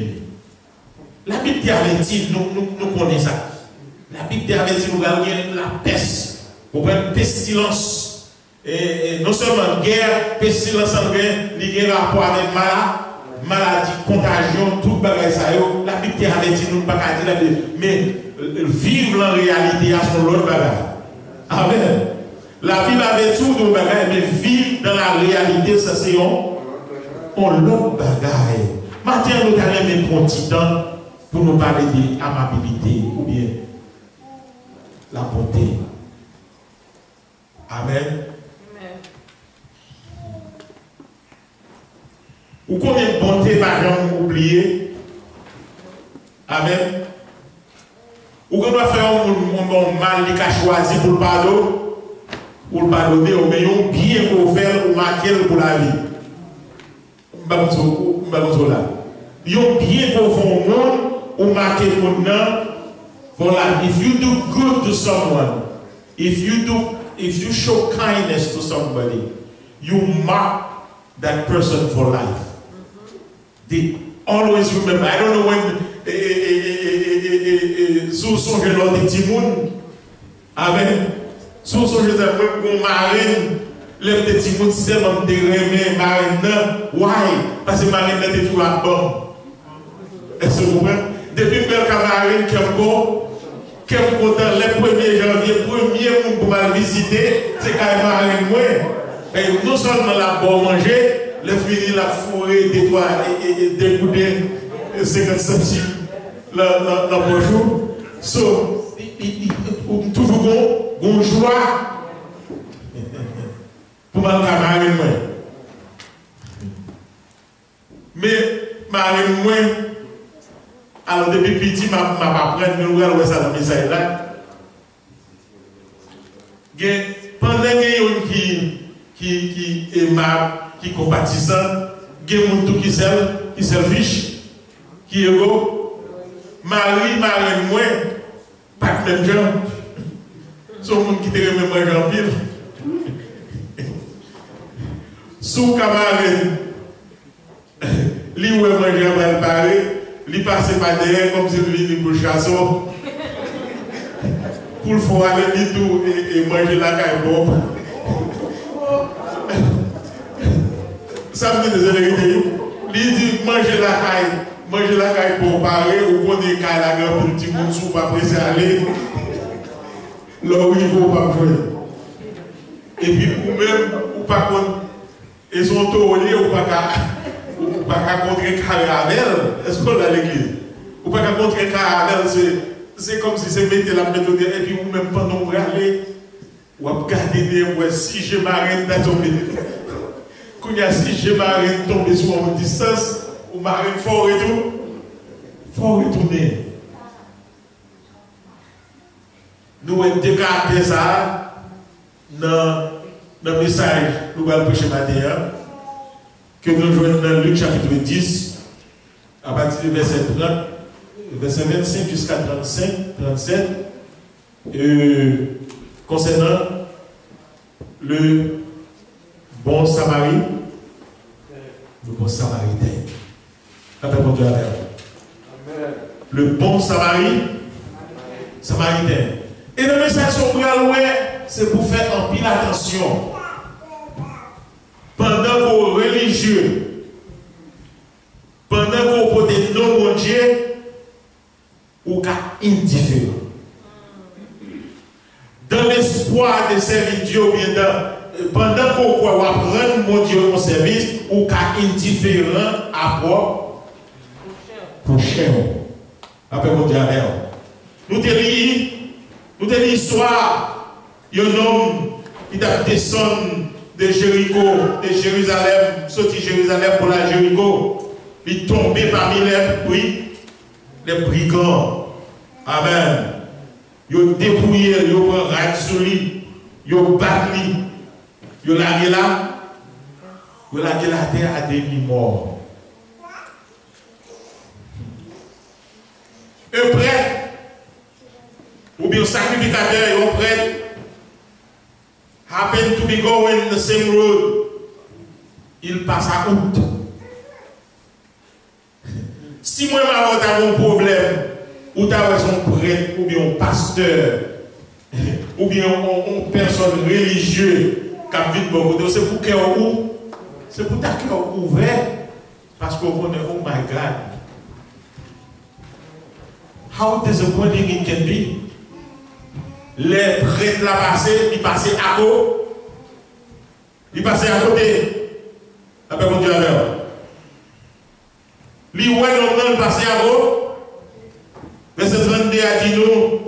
La Bible avertit, nous connaissons ça. La Bible avertit, nous avons la peste. Vous prenez pestilence. Et non seulement guerre, pestilence en guerre, il y a un rapport avec maladie, contagion, tout bagage ça. La Bible avertit, nous ne pouvons pas dire, mais vivre en réalité à son l'autre bagage. Amen. La Bible avait tout de bagage, mais vivre dans la réalité, ça c'est l'autre bagage. Maintenant, nous avons même un petit temps pour nous parler de l'amabilité ou bien la bonté. Amen. Ou combien de bonté par exemple oublier? Amen. Ou qu'on doit faire un mal qui a choisi pour le pardonner, ou bien bien pour faire ou marquer pour la vie. Ils ont bien pour faire un monde ou marquer pour nous. Voilà, if you do good to someone, if you show kindness to somebody, you mark that person for life. They always remember. I don't know when sous son gelon de Timoun. Amen. Sous son gelon de marine, les petits mouns c'est même des remèdes marine. Why? Parce que marine est toujours à bon. Est-ce que vous comprenez? Depuis que marine qui est bon, qui est content le 1er janvier, premier monde pour mal visiter, c'est quand même marine moins. Et non seulement la bon manger, le fini la fourrée des toits et découdé 50 centimes le bonjour. So, toujours bon joie pour ma marine moins. Mais marine moins, alors depuis petit, m'a appris, mais nous allons voir ça dans le message là. Pendant qu'il qui est aimable, qui est compatissant, qui est tout qui selfish, qui est égo. Marie, moi, pas de même genre. Son monde qui te remet moi en pile. Sous camarade, lui ou moi j'ai mal parlé, lui passe par derrière comme si lui venait pour le chasseur. Pour le faire aller tout et manger la caille bon. Ça me dit des vérités. Il dit manger la caille pour parer, ou qu'on est caille la gueule pour le petit monde sous pas pressé aller. Là où il faut pas jouer. Et puis ou même, ou pas contre, et son taureau ou pas contrer caravelle. Est-ce qu'on a l'église? Ou pas contrer caravelle, c'est comme si c'est mettre la méthode et puis ou même pendant qu'on aller, ou à garder si je m'arrête à tomber. Quand il y a si je m'arrête tomber sur une distance, ou m'arrête fort et tout, faut retourner. Nous avons décarté ça dans le message que nous allons prêcher matin, que nous jouons dans Luc chapitre 10, à partir du verset 30, verset 25 jusqu'à 37, concernant le bon Samaritain. Le bon Samaritain. Le bon Samaritain. Et le message sur c'est pour faire en pile attention. Pendant qu'aux religieux, pendant qu'aux côtés non mon Dieu, ou qu'à indifférent. Dans l'espoir de servir Dieu, pendant qu'on croit prendre mon Dieu mon service, ou qu'à indifférent à quoi? Prochain. Après, mon Dieu, nous te lisons l'histoire. Il y a un homme qui descend de Jéricho, de Jérusalem, sorti Jérusalem pour la Jéricho. Il est tombé parmi les brigands. Amen. Ils ont dépouillé, ils ont pris sur lui, ils ont battu, ils ont lagué la terre à demi-mort. Un prêtre, ou bien un sacrificateur, un prêtre, happen to be going the same road. Il passe à août. Si moi, tu as un problème, ou tu as un prêtre, ou bien un pasteur, ou bien une personne religieuse qui a vite beaucoup de c'est pour cœur où? C'est pour ta cœur ouvert. Parce qu'on connaît, oh my God. How disappointing it can be. Les prêtres l'ont passé, ils passaient à côté. Ils passaient à côté. Après mon Dieu alors. Les ouais non passaient à côté. Verset 32 a dit nous,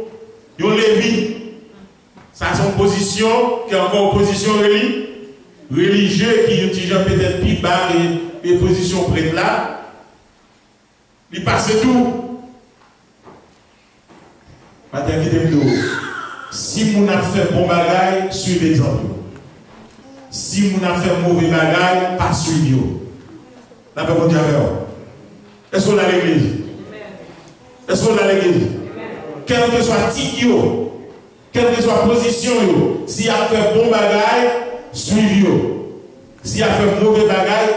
ils ont Lévi. Ça c'est une position qui est encore une position religieuse qui utilise peut-être plus bas les positions prêtres là. Ils passaient tout. Si vous avez fait bon bagage, suivez l'exemple. Si vous avez fait mauvais bagage, pas suivez. La paix mon Dieu. Est-ce qu'on a l'église? Est-ce qu'on a l'église? Quel que soit titre, quelle que soit position, si vous avez fait bon bagage, suivez. Si vous avez fait mauvais bagage,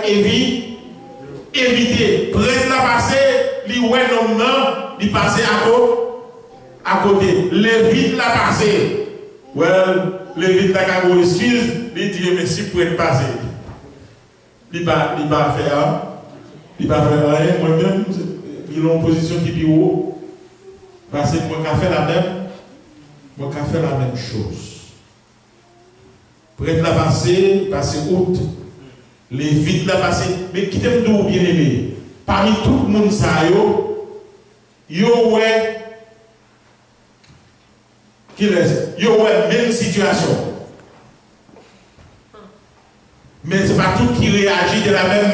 évitez. Prête la passer, li ouais non, li passer à côté. Lévite l'a passé. Well, Lévite l'a qu'à vous excuse, il dit merci pour être passé. Il va faire rien. Moi-même, il a une position qui est plus haut. Parce que moi, je fais la même chose. Prête l'a passé, passer août. Lévite l'a passé. Mais qui t'aime d'où, bien aimé? Parmi tout le monde, ça, ouais. Il y a la même situation. Mais ce n'est pas tout qui réagit de la même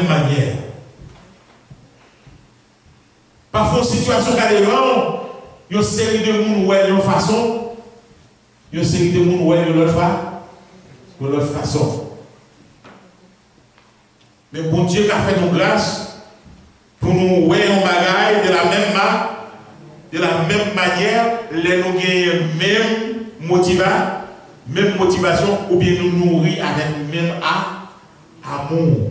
manière. Parfois, une situation qui est grande, il y a une série de monde où elle est de façon, il y a une série de monde où elle est de l'autre façon. Mais bon Dieu qui a fait nos grâces pour nous voir un bagage de la même manière, les nous gagnons même motivation, ou bien nous nourrir avec même amour,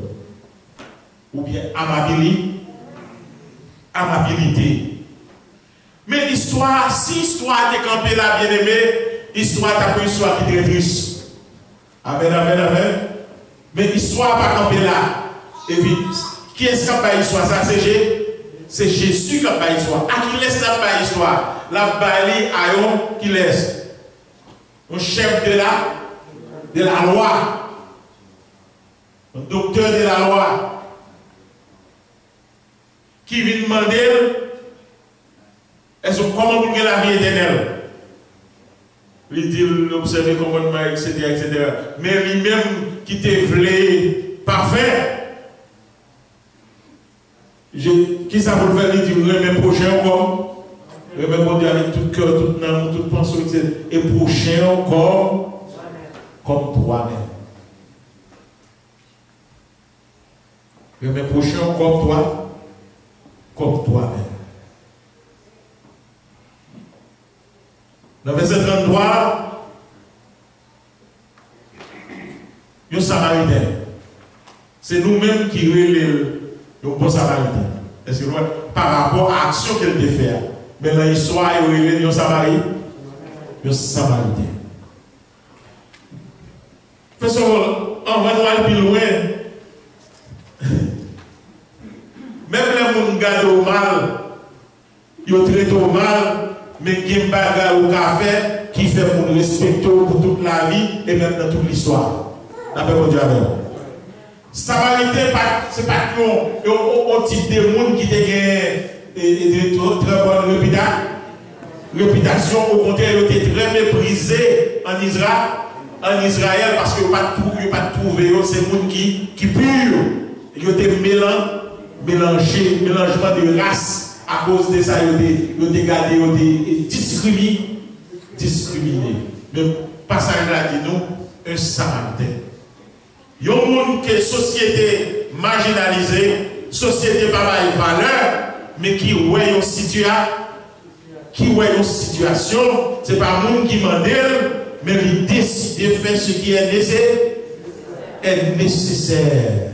ou bien amabilité. Mais l'histoire, si l'histoire est campée là, bien aimé, l'histoire est une histoire qui est très triste. Amen, amen, amen. Mais l'histoire n'est pas campée là. Et puis, qui est-ce qui a pas l'histoire? Ça, c'est Jésus qui a pas l'histoire. À qui laisse la pas l'histoire? La bali à qui laisse. Un chef de la loi. Un docteur de la loi. Qui vient demander est-ce comment vous avez la vie éternelle? Il dit l'observer commandement, etc., etc. Mais lui-même qui te voulait parfait. Qui ça vous le faire? Il dit remets prochain encore. Remets mon Dieu avec tout cœur, toute âme, toute pensée, etc. Et prochain encore comme toi-même. Remets prochain comme toi-même. Dans verset 33, il y a un Samaritain. C'est nous-mêmes qui relèvons le bon Samaritain. Est-ce que par rapport à l'action qu'elle devait faire, mais dans l'histoire, il y a un Samaritain. Faisons, on va nous aller plus loin. Même les gens qui gardent au mal, ils traitent au mal. Mais il y a un bagage au café qui fait pour nous respecter pour toute la vie et même dans toute l'histoire. D'après mon Dieu. Samaritain, ce n'est pas un type de monde qui te gagne de très bonne réputation. Au contraire, ils étaient très méprisés en Israël parce qu'ils n'ont pas trouvé ces gens qui purs. Ils étaient mélangement de race. À cause de ça, ils ont été gardés, ils ont été discriminés. Le passage là dit nous, un Samaritain. Il y a un monde qui est société marginalisée, société pas de valeur, mais qui voit une situation, ce n'est pas un monde qui demande, mais il décide de faire ce qui est nécessaire.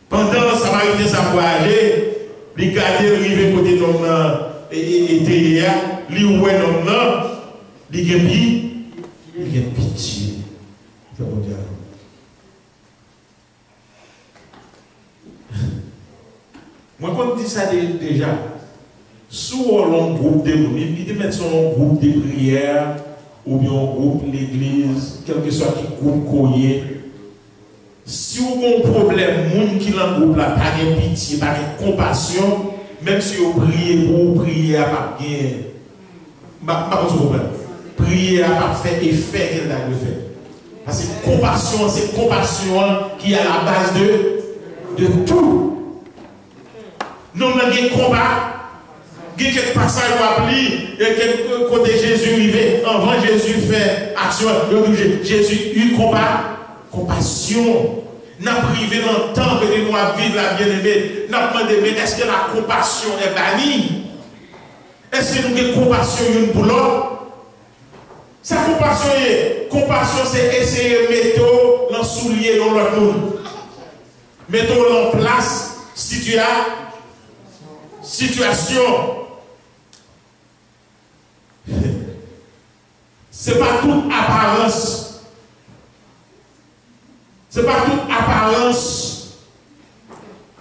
Pendant que Samaritain ça peut aller, il garde le rive côté l'homme et derrière, il oué l'homme là, il a pitié. Moi, quand je dis ça déjà, sous un groupe de monde, il dit mettre son groupe de prière ou bien un groupe l'église, quel que soit qui groupe courrier. Si vous avez un problème, moun qui dans le groupe là, pas de pitié, pas de compassion, même si vous priez pour vous prier à pas bien, pas de problème. Prier à pas faire effet qu'elle a fait. Parce que compassion, c'est compassion qui est à la base de tout. Nous avons un combat, il y a quelques passages où et quelques côté Jésus arrivé, avant Jésus fait action, Jésus eut combat. Compassion. N'a privé dans le temps que nous avons vivre la bien-aimée. N'a demandé, mais est-ce que la compassion est bannie? Est-ce que nous avons compassion une pour l'autre? Sa compassion, c'est essayer de mettre dans le soulier dans l'autre monde. Mettons en place situation. Ce n'est pas toute apparence. Ce n'est pas toute apparence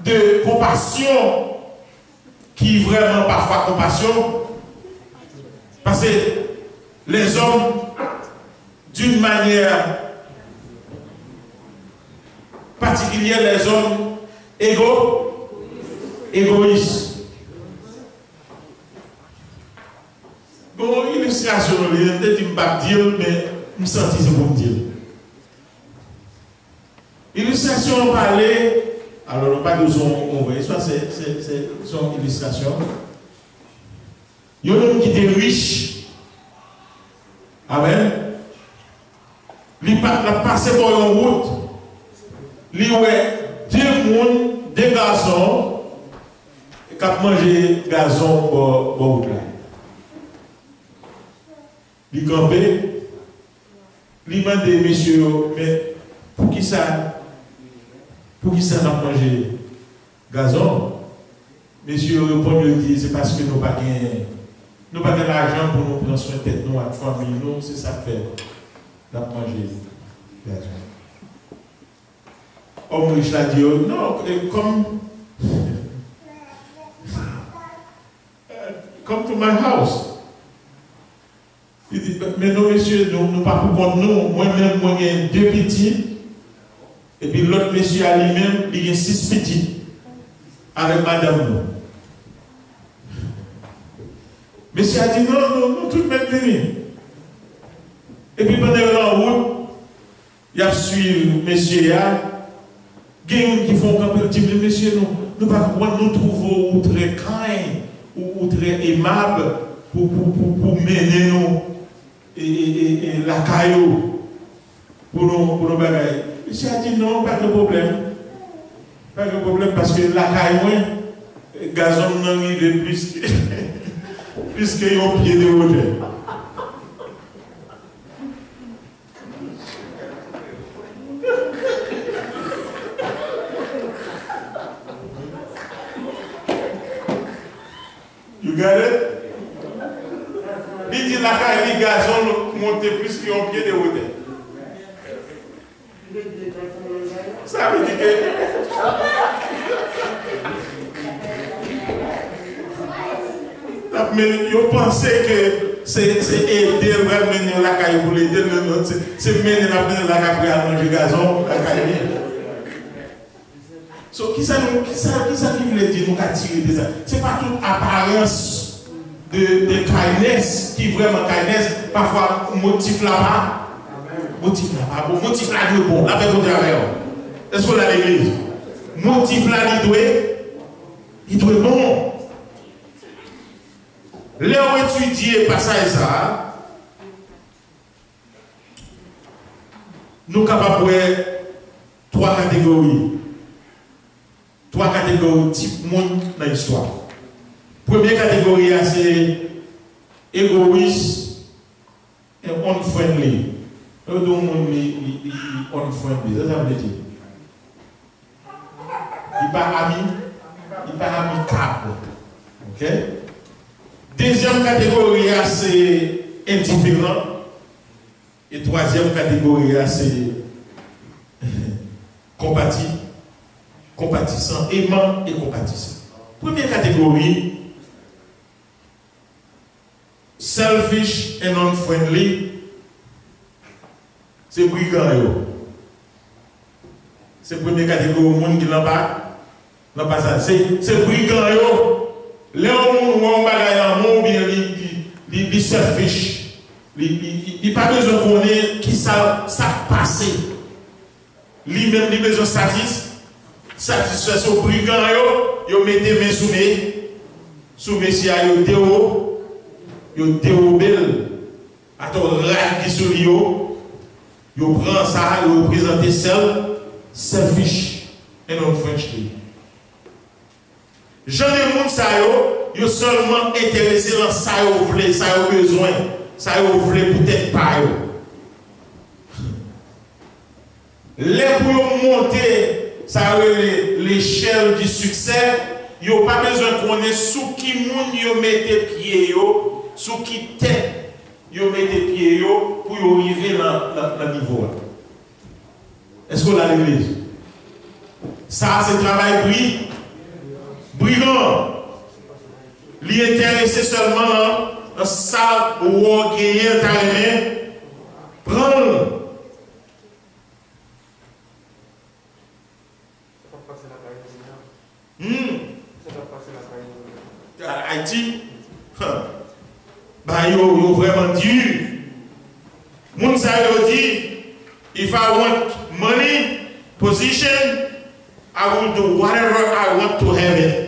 de compassion qui est vraiment parfois compassion. Parce que les hommes, d'une manière particulière, les hommes égoïstes. Bon, illustration, je ne sais pas dire, mais je me sens c'est pour me dire. Illustration parlée, alors pas de son envoyé, soit c'est son illustration. Il y a un homme qui était riche. Amen. Il a passé par une route. Il y a deux garçons qui ont mangé gazon pour la route. Il a campé. Il a demandé, monsieur, mais pour qui ça? Pour qui ça n'a mangé gazon? Monsieur répond, il dit, c'est parce que nous n'avons pas l'argent pour nous prendre soin de tête, nous, à la famille, nous, c'est ça que fait. Nous avons mangé gazon. Homme riche l'a dit, non, come to my house. Il dit, mais non, monsieur, nous pas pour compte nous, moi-même, moi, j'ai 2 petits. Et puis l'autre monsieur à lui-même, il y a 6 petits avec madame. Monsieur a dit non, tout le monde venu. Et puis pendant la route, il a suivi monsieur. Il y a des gens qui font comme petit monsieur, nous trouvons très kind ou très aimable pour mener nous et la caillou pour nos bagailles. Monsieur a dit non, pas de problème. Pas de problème parce que la caille, gazon n'arrive plus qu'il y a un pied de hauteur. You got it? Il dit la caille, les gazons montent plus qu'il y a un pied de hauteur. Ça veut dire que mais ils pensaient que c'est aider vraiment la caille pour l'aider, c'est mener la caille pour manger gazon, la caille. So, qui ça qui veut dire nous attirer des gens? Ce n'est pas toute apparence de kindness qui vraiment kindness, parfois motif là-bas. Motif là-bas, bon, motif là il est bon, là, est-ce qu'on a l'église? Motif là il doit être bon. Là où étudier passage ça, nous sommes capables de voir trois catégories. Trois catégories type monde dans l'histoire. Première catégorie, c'est égoïste et unfriendly. Le monde unfriendly, ça veut dire. Il n'est pas amicable. Ok? Deuxième catégorie, c'est indifférent. Et troisième catégorie, c'est compatissant, aimant et compatissant. Première catégorie, selfish and unfriendly, c'est brigand. C'est la première catégorie, le monde qui n'a pas ça. C'est brigand. Les gens qui ont bien les selfish. Il n'y a pas besoin de connaître qui ça passe. Lui-même, il a besoin de satisfaction brigand. Il met des mains sous messia, il dérobel. À ton rat qui sur lui, il prend ça, il représente selfish et non friendly. J'en ai monde ça yo seulement intéressé dans ça yo vle, ça yo besoin, ça yo vle peut-être pas yo. Les pour monter ça l'échelle du succès, yo pas besoin de connaître sous qui monde yo mette pied yo, sous qui tête yo mette pied yo pour yo arriver dans niveau là. Est-ce qu'on a l'église? Ça c'est travail brigand. Lui intéressé seulement dans ça ou gagner ta main. Prends. Haïti, bah yo vraiment dur. Moun sa yo dit, if I want money, position, I will do whatever I want to have it.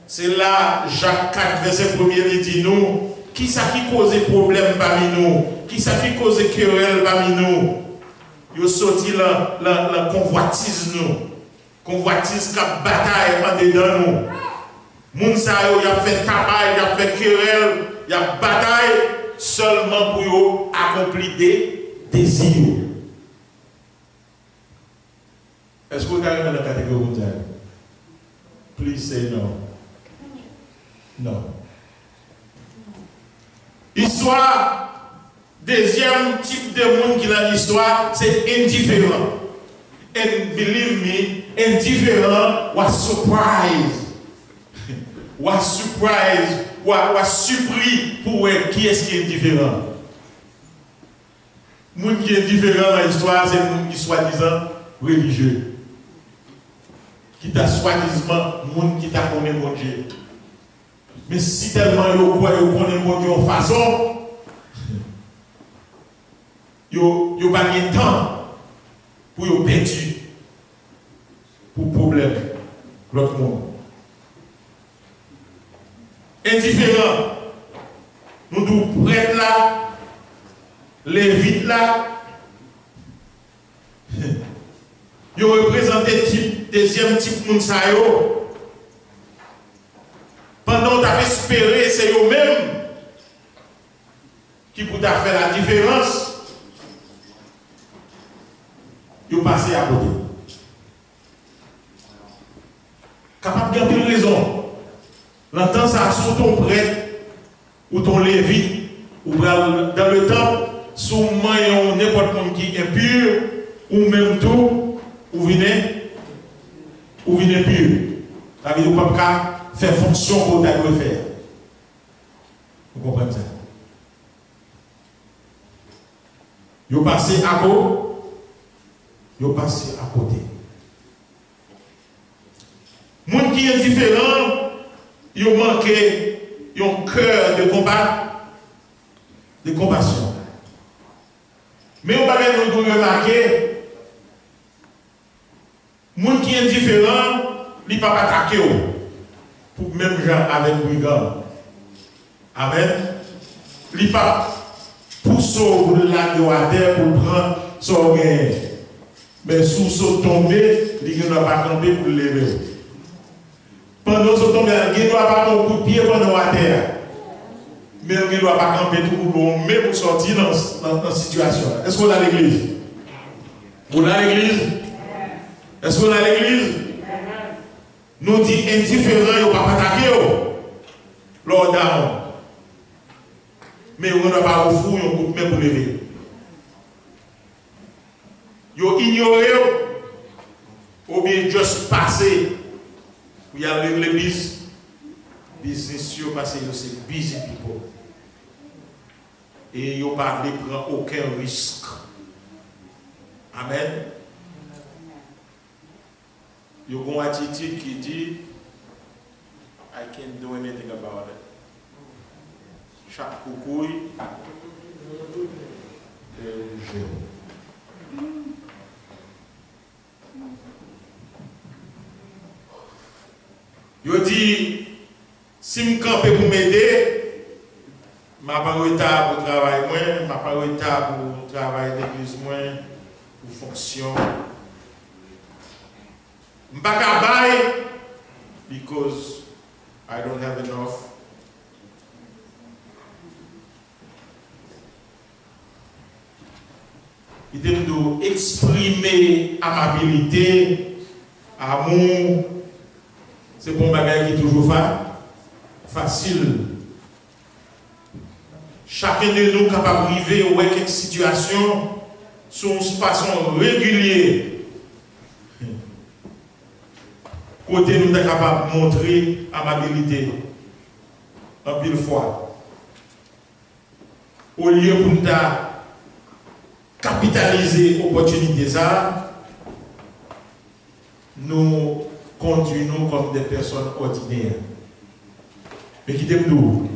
C'est là, Jacques 4, verset 1er, il dit nous, qui ça qui cause problème parmi nous? Qui ça qui cause querelle parmi nous? Yo sorti la convoitise nous. Convoitise qui a bataille en dedans nous. Moun sa yo, y a fait tabac, y a fait querelle, y a bataille seulement pour yo accomplir des désirs. Est-ce que vous avez dans la catégorie mondiale? Please say no. Non. Histoire, deuxième type de monde qui a l'histoire, c'est indifférent. And believe me, indifférent was surprised. Was surprised, was surpris pour qui est-ce qui est indifférent. Le monde qui est indifférent dans l'histoire, c'est le monde qui est soi-disant religieux. Qui t'a soi-disant, le monde qui t'a connu mon Dieu. Mais si tellement yo croit yo connaît mon Dieu en façon, yo pas de temps pour yo perdu pour problème l'autre monde. Indifférent. Nous devons prêtre là, lévite là. Yo représenté type deuxième type moun sa yo. Pendant que tu as espéré, c'est eux-mêmes qui pour faire la différence. Ils passent à côté. Capable de garder raison. L'entend ça sur ton prêtre ou ton lévite ou dans le temps, sous maillon n'importe qui est impur ou même tout, ou venez pur. Ça veut dire pas faire fonction pour ta faire. Vous comprenez ça? Vous passez à côté. Vous passez à côté. Les gens qui sont différents, ils ont manqué un cœur de combat, de compassion. Mais on va nous remarquer, les gens qui sont différents, ils ne peuvent pas attaquer pour même gens avec brigand. Amen. Ils ne peuvent pas pousser pour la terre pour prendre son gain. Mais sous son tombé, il ne doit pas tomber pour lever. Pendant son tombé, il ne doit pas mettre un coup de pied pendant la terre. Mais il ne doit pas camper tout pour sortir dans la situation. Est-ce qu'on a l'église? Vous avez l'église? Est-ce qu'on a l'église? Nous disons indifférents, ils ne peuvent pas attaquer. Lord down. Mais on ne doit pas offrir un coup de main pour lever. Ils ignoré ou bien juste passer. Il y a l'église. Business, parce que c'est busy people. Et ils ne pas prendre aucun risque. Amen. Il y a une attitude qui dit I can't do anything about it. Chaque coucouille est rouge. Il dit si je campe pour m'aider, je ne vais pas retard pour travail, je ne vais pas retard pour travail d'église, pour fonction. Je ne vais pas buy because I don't have enough. Il doit exprimer amabilité, amour. C'est bon bagage qui est toujours facile. Chacun de nous est capable de vivre ou quelques situations sur une façon régulière. Côté nous est capable de montrer amabilité. En pile fois. Au lieu pour nous capitaliser l'opportunité, nous conduisons comme des personnes ordinaires. Mais qui t'aime-nous?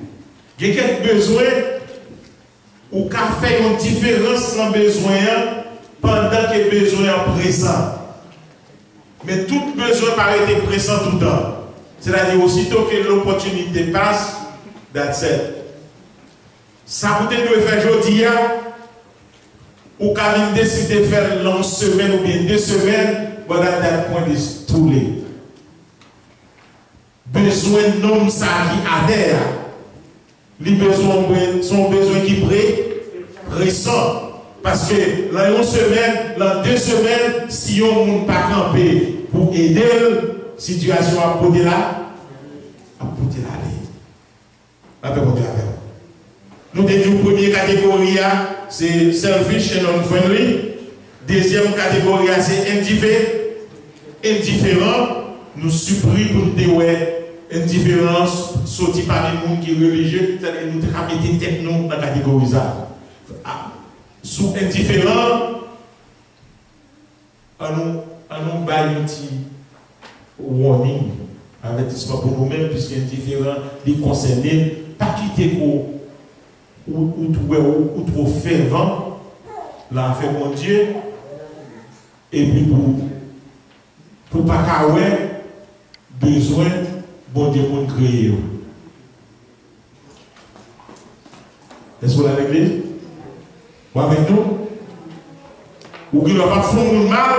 Il y a quelques besoins ou qu'a fait une différence dans le besoin pendant que le besoin est présent. Mais tout besoin paraît être présent tout le temps. C'est-à-dire aussitôt que l'opportunité passe, that's it. Ça peut être faire aujourd'hui, ou quand décider de faire une semaine ou bien 2 semaines, but at that point is too late. Besoin de nom ça qui adhère. Les besoins sont besoins qui pressent. Parce que dans 1 semaine, dans 2 semaines, si on ne peut pas camper pour aider la situation à côté là, nous avons une première catégorie, c'est selfish et non-friendly. Deuxième catégorie, c'est indifférent. Nous supprimons pour nous dire indifférence, sorti par les gens qui sont religieux, c'est-à-dire nous avons mis tête dans la catégorie. Sous indifférent, on nous bat un petit warning, avertissement pour nous-mêmes, puisque indifférent, les concernés, pas quitter ou trop fervent, l'enfer mon Dieu, et puis pour pas qu'avoir besoin, bon Dieu pour créer. Est-ce que vous avez l'église? Ou avec nous? Ou qui ne va pas faire le mal,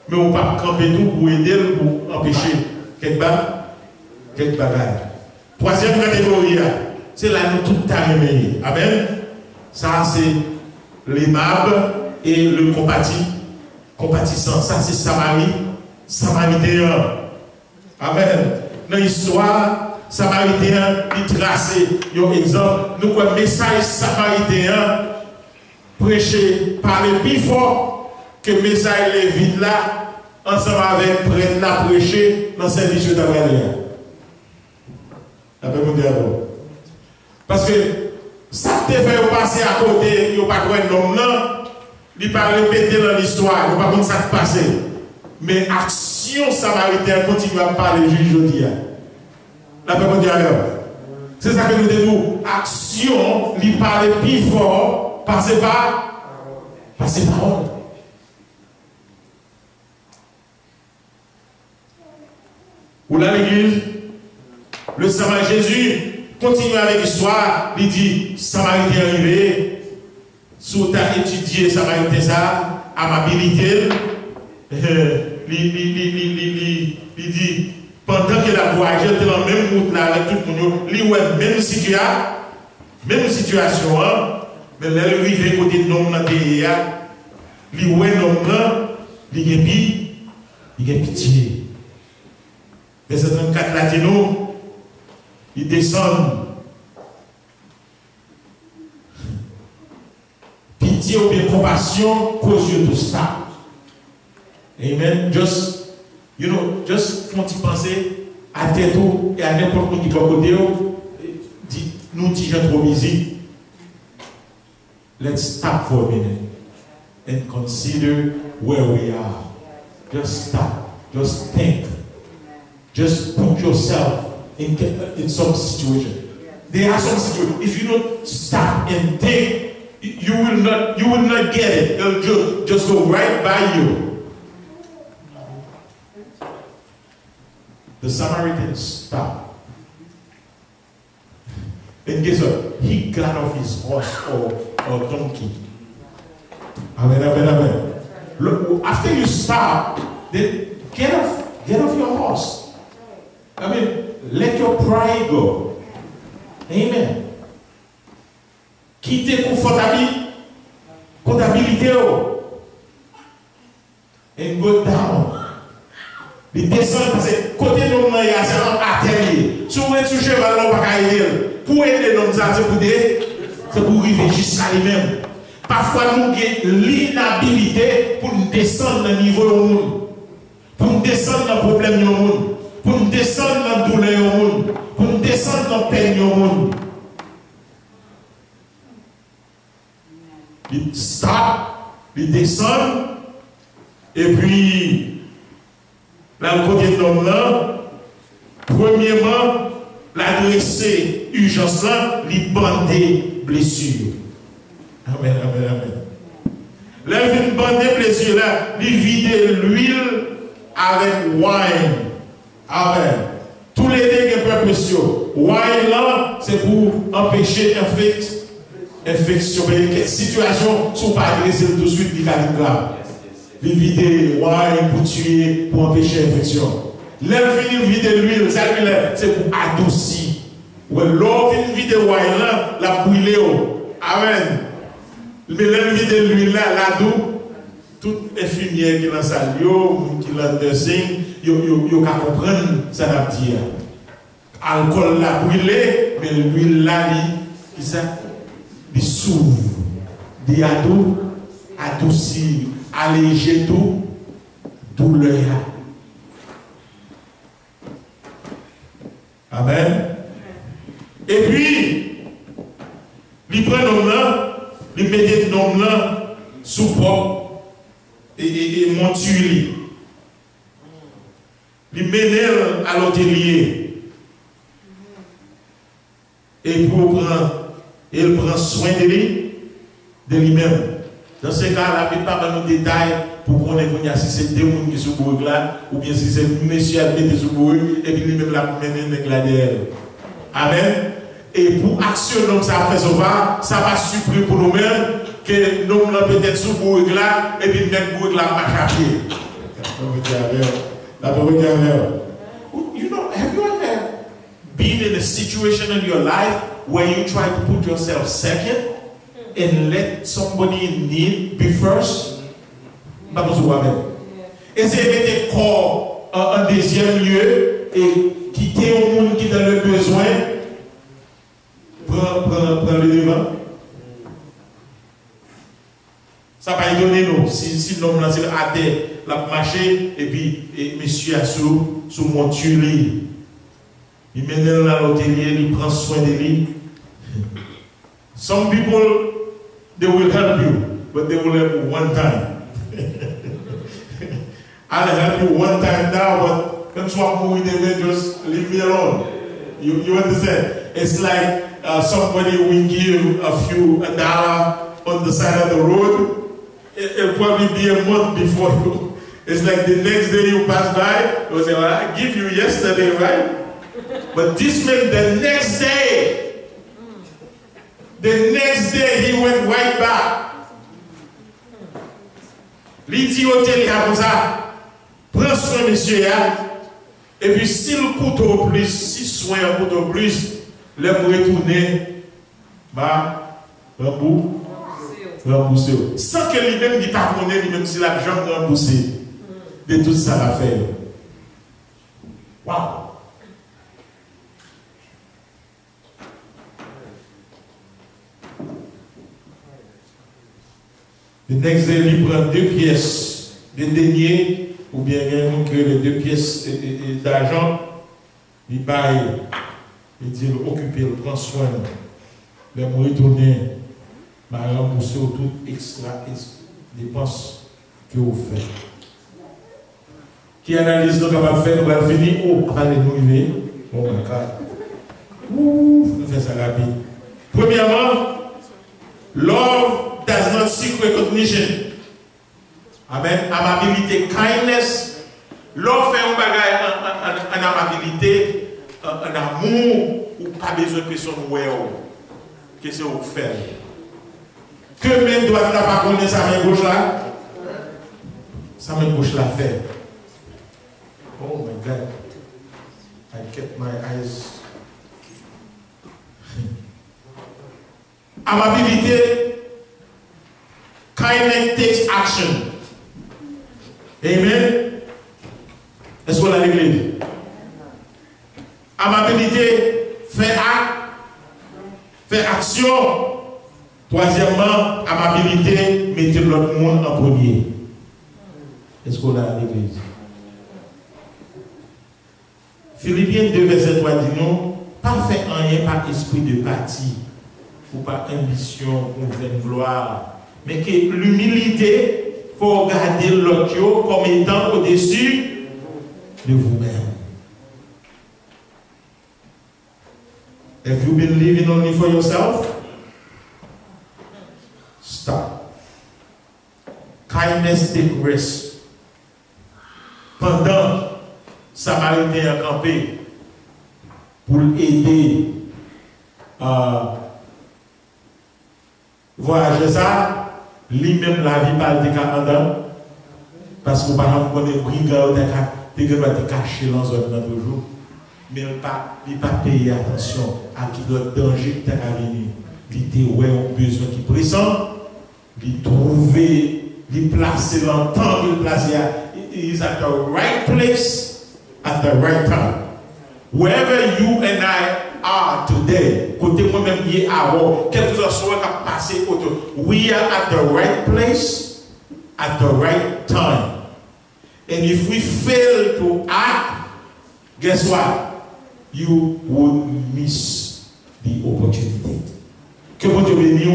mais on ne va pas camper tout pour aider, pour empêcher quelque bagaille. Troisième catégorie, c'est là nous tout à remédier. Amen. Ça, c'est l'aimable et le compatissant. Ça, c'est Samaritain. Amen. Dans l'histoire, Samaritain, il trace un exemple. Nous, un message Samaritain prêché par le plus fort que le message Lévite là, ensemble avec prêtre la prêché dans le service de Gabriel. Parce que ça te fait passer à côté, il n'y a pas de l'homme là, il ne pas répéter dans l'histoire, il n'y a pas comme ça qui passe. Mais action action samaritaine continue à parler aujourd'hui. La paix mondiale. C'est ça que nous disons. Action, lui parle plus fort, passez par parole. Ou là, l'église, le Samaritain Jésus continue avec l'histoire. Il dit Samaritain arrivé, sous ta étudié Samaritain ça, amabilité. Il dit pendant que la voyage était dans la même route là avec tout le monde, il ouais même situation, mais là il arrive côté de l'homme dans le pays, il ouais l'homme là, il a pitié. Verset 34 latino, il descend. Pitié ou bien compassion cause de tout ça. Amen. Just quand tu penses à tête et à n'importe qui peut côté, nous disons trop busy. Let's stop for a minute and consider where we are. Just stop. Just think. Just put yourself in some situation. There are some situations. If you don't stop and think, you will not get it. It'll just go right by you. The Samaritan stopped. And guess what? He got off his horse or donkey. Amen, amen, amen. Look, after you stop, then get off your horse. I mean, let your pride go. Amen. Quittez comptabilité and go down. Il descend parce que côté de nous, il y a un atelier. Si vous êtes sur cheval, on va pas aider. Pour aider l'homme, c'est pour arriver jusqu'à lui-même. Parfois, nous avons l'inhabilité pour nous descendre dans le niveau du monde. Pour nous descendre dans le problème du monde. Pour nous descendre dans la douleur du monde. Pour nous descendre dans la peine du monde. Il stop, il descend, et puis, là, le côté de l'homme là, premièrement, l'adresser urgence là, lui bander blessure. Amen, amen, amen. Là, il vient bander blessure là, lui vider l'huile avec wine. Amen. Tous les dégâts peuvent monsieur. Wine là, c'est pour empêcher infection. Mais quelle situation, si on ne pas adresser tout de suite, il va être grave. Il vider wine pour tuer, pour empêcher l'infection. L'heure finit de vider l'huile, c'est pour adoucir. L'eau finit de vider wine là, la brûler. Amen. Mais l'heure vider l'huile là, l'adou, toute infirmière qui est dans la salle, qui est dans le dressing, il va comprendre ça n'a dit. Alcool l'a brûlé, mais l'huile là, il s'ouvre, il adoucir, alléger tout, douleur. Amen. Et puis, il prend l'homme là, il met l'homme là sous porte et monture. Il mène à l'hôtelier. Et il prend soin de lui-même. Dans ce cas-là, il n'y a pas de détails pour qu'on ait si c'est deux personnes qui sont sur le là, ou bien si c'est un monsieur qui est sur le et puis lui-même la mener avec derrière. Amen. Et pour action donc ça fait ça va supprimer pour nous-mêmes que nous peut-être sur le là, et puis mettre le là marche à pied. You know, have you ever been in a situation in your life where you try to put yourself second and let somebody in need be first? Essayez de mettre corps en deuxième lieu et quitter au monde qui est dans le besoin. Prends le devant. Ça va y donner nous. Si l'homme là c'est à terre, la marché et puis monsieur a sous monture. Il mène dans l'hôtelier, il prend soin de lui. Some people, they will help you, but they will help you one time. I'll help you one time now, but don't swap me with them, just leave me alone. You understand? It's like somebody will give a dollar on the side of the road. It'll probably be a month before you. It's like the next day you pass by, you'll say, well, I give you yesterday, right? But this man, the next day, he went right back. L'idi au télé comme ça, prends soin monsieur, et puis si le couteau plus, si soin un couteau plus, le retourner, rembourser. Sans que lui-même ne pas connaître, lui-même si la jambe remboursée de tout ça à faire. Waouh! Le next day, il prend 2 pièces de deniers, ou bien les 2 pièces d'argent, il baille, il dit, occuper, il prend soin, il me retourner, il rembourser toute extra dépense que vous faites. Qui analyse nous capable de faire, nous allons finir, allez nous arriver. Oh my God. Nous faisons ça rapide. Premièrement, love does not seek recognition. Amen. Amabilité, kindness. Love fait un bagage en amabilité, en amour, ou pas besoin de personne que c'est vous faire. Que même doit n'a pas connaître sa main gauche là? Sa main gauche là fait. Oh my God. I kept my eyes. Amabilité. Kindness takes action. Amen. Est-ce qu'on a l'église? Amabilité fait acte, fait action. Troisièmement, amabilité mettez l'autre monde en premier. Est-ce qu'on a l'église? Philippiens 2, verset 3 dit non, pas fait rien par esprit de parti ou par ambition ou vaine gloire. Mais que l'humilité, il faut regarder l'autre comme étant au-dessus de vous-même. Have you been living only for yourself? Stop. Kindness take risk. Pendant Samaritain a campé pour aider voyager ça, lui-même la vie pas de cas parce qu'on par exemple connaît brigand de caché dans zone dans toujours mais il pas payer attention à qui doit danger qui t'a venir il était ouais un besoin qui pressant il trouver il placer longtemps il placer is at the right place at the right time wherever you and I are today, côté moi-même qui est avant, quelque chose soit qui passé autour. We are at the right place at the right time. And if we fail to act, guess what? You would miss the opportunity. Que bon Dieu bénisse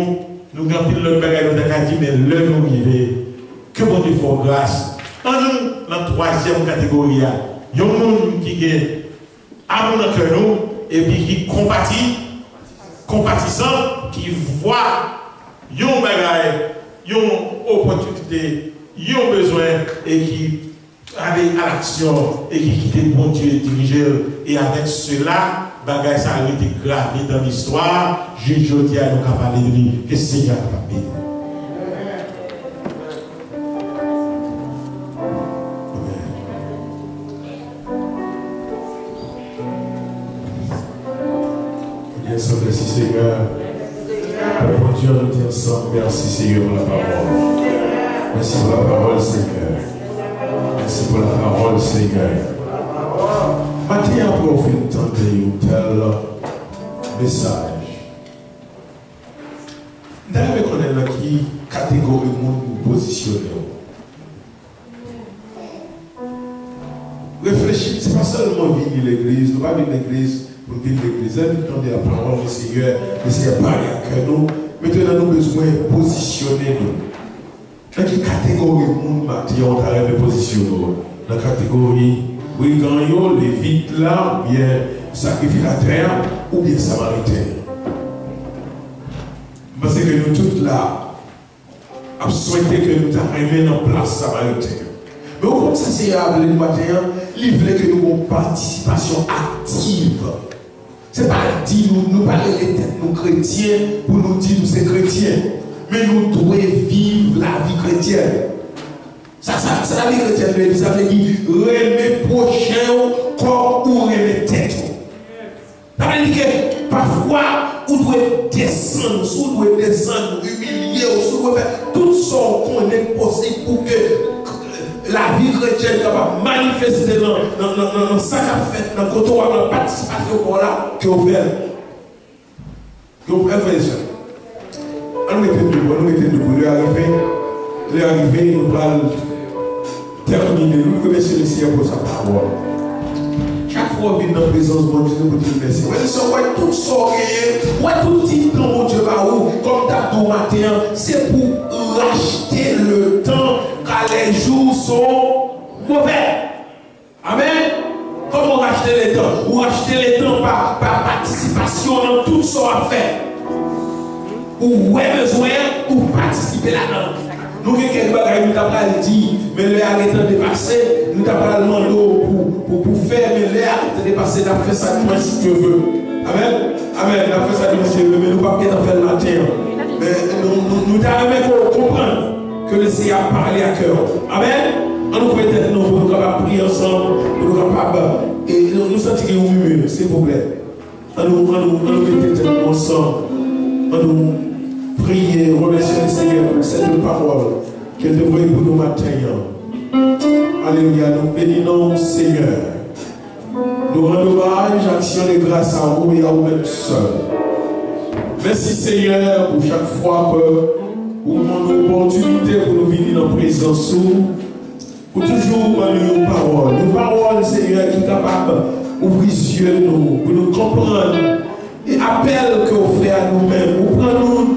nous avons le bagage de la dit mais le nous arriver. Que bon Dieu fasse grâce. En nous, la troisième catégorie, il y a un monde qui est amour dans cœur nous. Et puis qui compatissant, qui voit yon bagay, yon opportunité, yon besoin, et qui allait à l'action, et qui quitte le bon Dieu et diriger. Et avec cela, bagay ça a été gravé dans l'histoire. Je dis à nous parler de lui, que c'est Seigneur va bénir. Merci Seigneur. Pour Dieu nous dit ensemble, merci Seigneur pour la parole. Merci pour la parole Seigneur. Merci pour la parole Seigneur. Maintenant, pour faire entendre un tel message. Nous allons connaître qui catégorie nous positionner. Réfléchis, ce n'est pas seulement venir l'église, nous ne pas venir l'église. Pour vivre l'église, entendre la parole du Seigneur, le Seigneur parle à nous. Maintenant, nous avons besoin de positionner nous. Dans quelle catégorie de monde matin on t'arrête de position? Dans la catégorie brigand, lévite là, ou bien sacrificateur, ou bien samaritain. Parce que nous tous là, avons souhaité que nous arrivions en place samaritain. Mais comme ça, c'est appelé le matin, il voulait que nous ayons une participation active. Ce n'est pas dire nous parler les têtes, nous chrétiens, pour nous dire nous sommes chrétiens. Mais nous devons vivre la vie chrétienne. Ça la vie chrétienne, ça veut dire remettre prochain comme ou remettre tête. Ça veut dire que parfois, vous devez descendre, vous devez descendre, humilier, vous devez faire tout ce qu'on est possible pour que la vie chrétienne soit manifestée dans ça qu'a fait, dans le côté où on a participation pour là, que vous faites. Que vous faites ça. On mettait debout, il est arrivé, nous allons terminer, nous remercions le Seigneur pour sa parole. Chaque fois qu'on vient dans la présence de Dieu, nous disons merci. Ouais, tout ça, ouais, tout type de mon Dieu, comme t'as dit au matin, c'est pour racheter le temps quand les jours sont mauvais. Amen. Comment racheter les temps? Ou racheter les temps par participation dans tout ce qu'on a fait. Ou besoin ou participer là-dedans. Nous, quelques bagages, nous t'avons dit, mais les arrêtés de passer, nous t'avons demandé pour faire, mais les arrêtés de passer, nous avons fait ça demain si tu veux. Amen. Amen. Nous avons fait ça demain si tu veux, mais nous ne pouvons pas bien faire le matin. Mais nous t'avons comprendre que le Seigneur a parlé à cœur. Amen. On nous peut être nous, nous capables prier ensemble, nous capables, et nous sentir mieux, s'il vous plaît. On nous mettons ensemble, on nous prier, remercier le Seigneur pour cette parole qu'elle devrait pour nous matin. Alléluia, nous bénissons Seigneur. Nous rendons hommage, action de grâce à vous et à vous-même seul. Merci Seigneur pour chaque fois que vous demandez l'opportunité pour nous venir dans la présence, pour toujours donner nos paroles. Nos paroles, Seigneur, qui sont capables d'ouvrir les yeux pour nous comprendre. Et appel que vous faites à nous-mêmes, vous prenez nous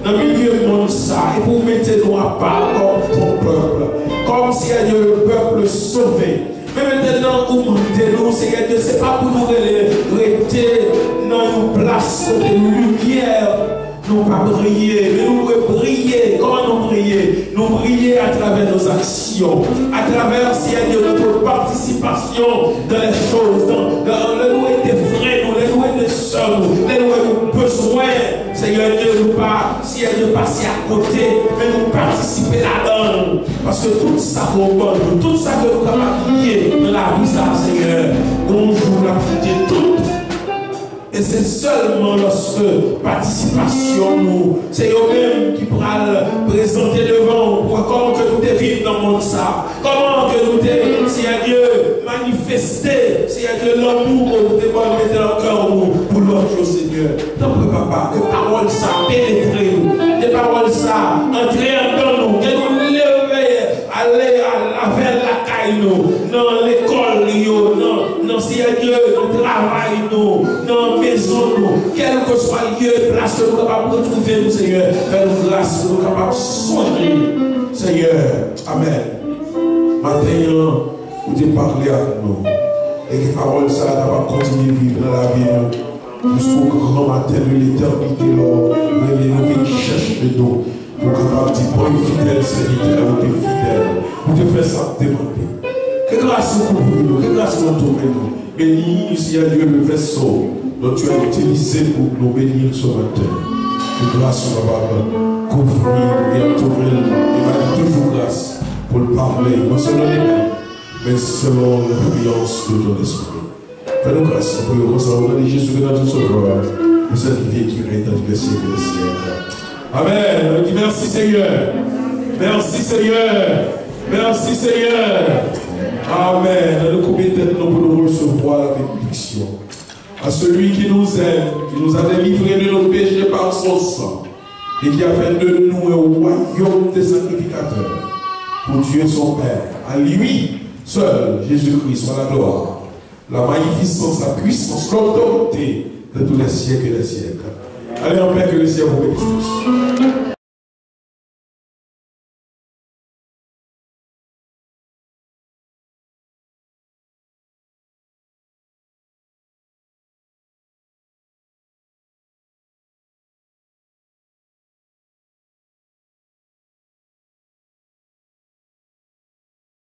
dans le milieu de monde ça, et vous mettez nous à part comme ton peuple, comme si Dieu le peuple sauvé. Mais maintenant, vous demandez-nous, Seigneur Dieu, ce n'est pas pour nous rester dans une place de lumière, nous pas briller, mais nous devons briller. Comment nous briller? Nous briller à travers nos actions, à travers, Seigneur Dieu, notre participation dans les choses, dans le louer des frères, nous, les louer des sœurs, les louer nos besoins. Seigneur Dieu, nous pas, Seigneur Dieu, passer à côté, mais nous participer là-dedans. Parce que tout ça nous tout ça que nous avons prié dans la vie, ça, Seigneur, bonjour, la prière, tout. Et c'est seulement lorsque participation nous, c'est eux-mêmes qui pourront présenter devant nous comment que nous devons vivre dans le monde ça. Comment que nous devons, Seigneur Dieu, manifester, Seigneur Dieu, l'amour que nous devons mettre dans le cœur pour l'autre chose, Seigneur. Donc, papa, que parole ça pénètre nous, des paroles ça entrer dans nous, que nous lever, aller vers la caille nous, dans l'école, dans Seigneur Dieu, dans le travail nous, dans maison, quel que soit le lieu, place que nous sommes capables de retrouver, nous, Seigneur, fais-nous grâce, que nous sommes capables de soigner, Seigneur. Amen. Maintenant, vous devez parler à nous. Et que parole ça va continuer à vivre dans la vie, jusqu'au grand matin de l'éternité, Lord. Nous cherche de nous. Pour capable de dire, bon, fidèle, Seigneur, vous êtes fidèle. Vous devez faire ça, demander. Que grâce vous couvre nous, que grâce vous entoure nous. Bénis, Seigneur Dieu, le vaisseau dont tu as utilisé pour nous bénir ce matin. Que grâce soit capable couvrir et entourer et toujours grâce pour le parler, non selon les mêmes, mais selon l'influence de ton esprit. Fais-nous grâce pour le recevoir de Jésus, notre Sauveur, pour cette vie qui règne dans les siècles des siècles. Amen. Merci Seigneur. Merci Seigneur. Merci Seigneur. Amen. Nous commettons pour nous recevoir la bénédiction. À celui qui nous aime, qui nous a délivrés de nos péchés par son sang, et qui a fait de nous un royaume des sacrificateurs, pour Dieu son Père. À lui seul, Jésus-Christ, soit la gloire, la magnificence, la puissance, l'autorité de tous les siècles et les siècles. Allez en paix, que le ciel vous bénisse tous.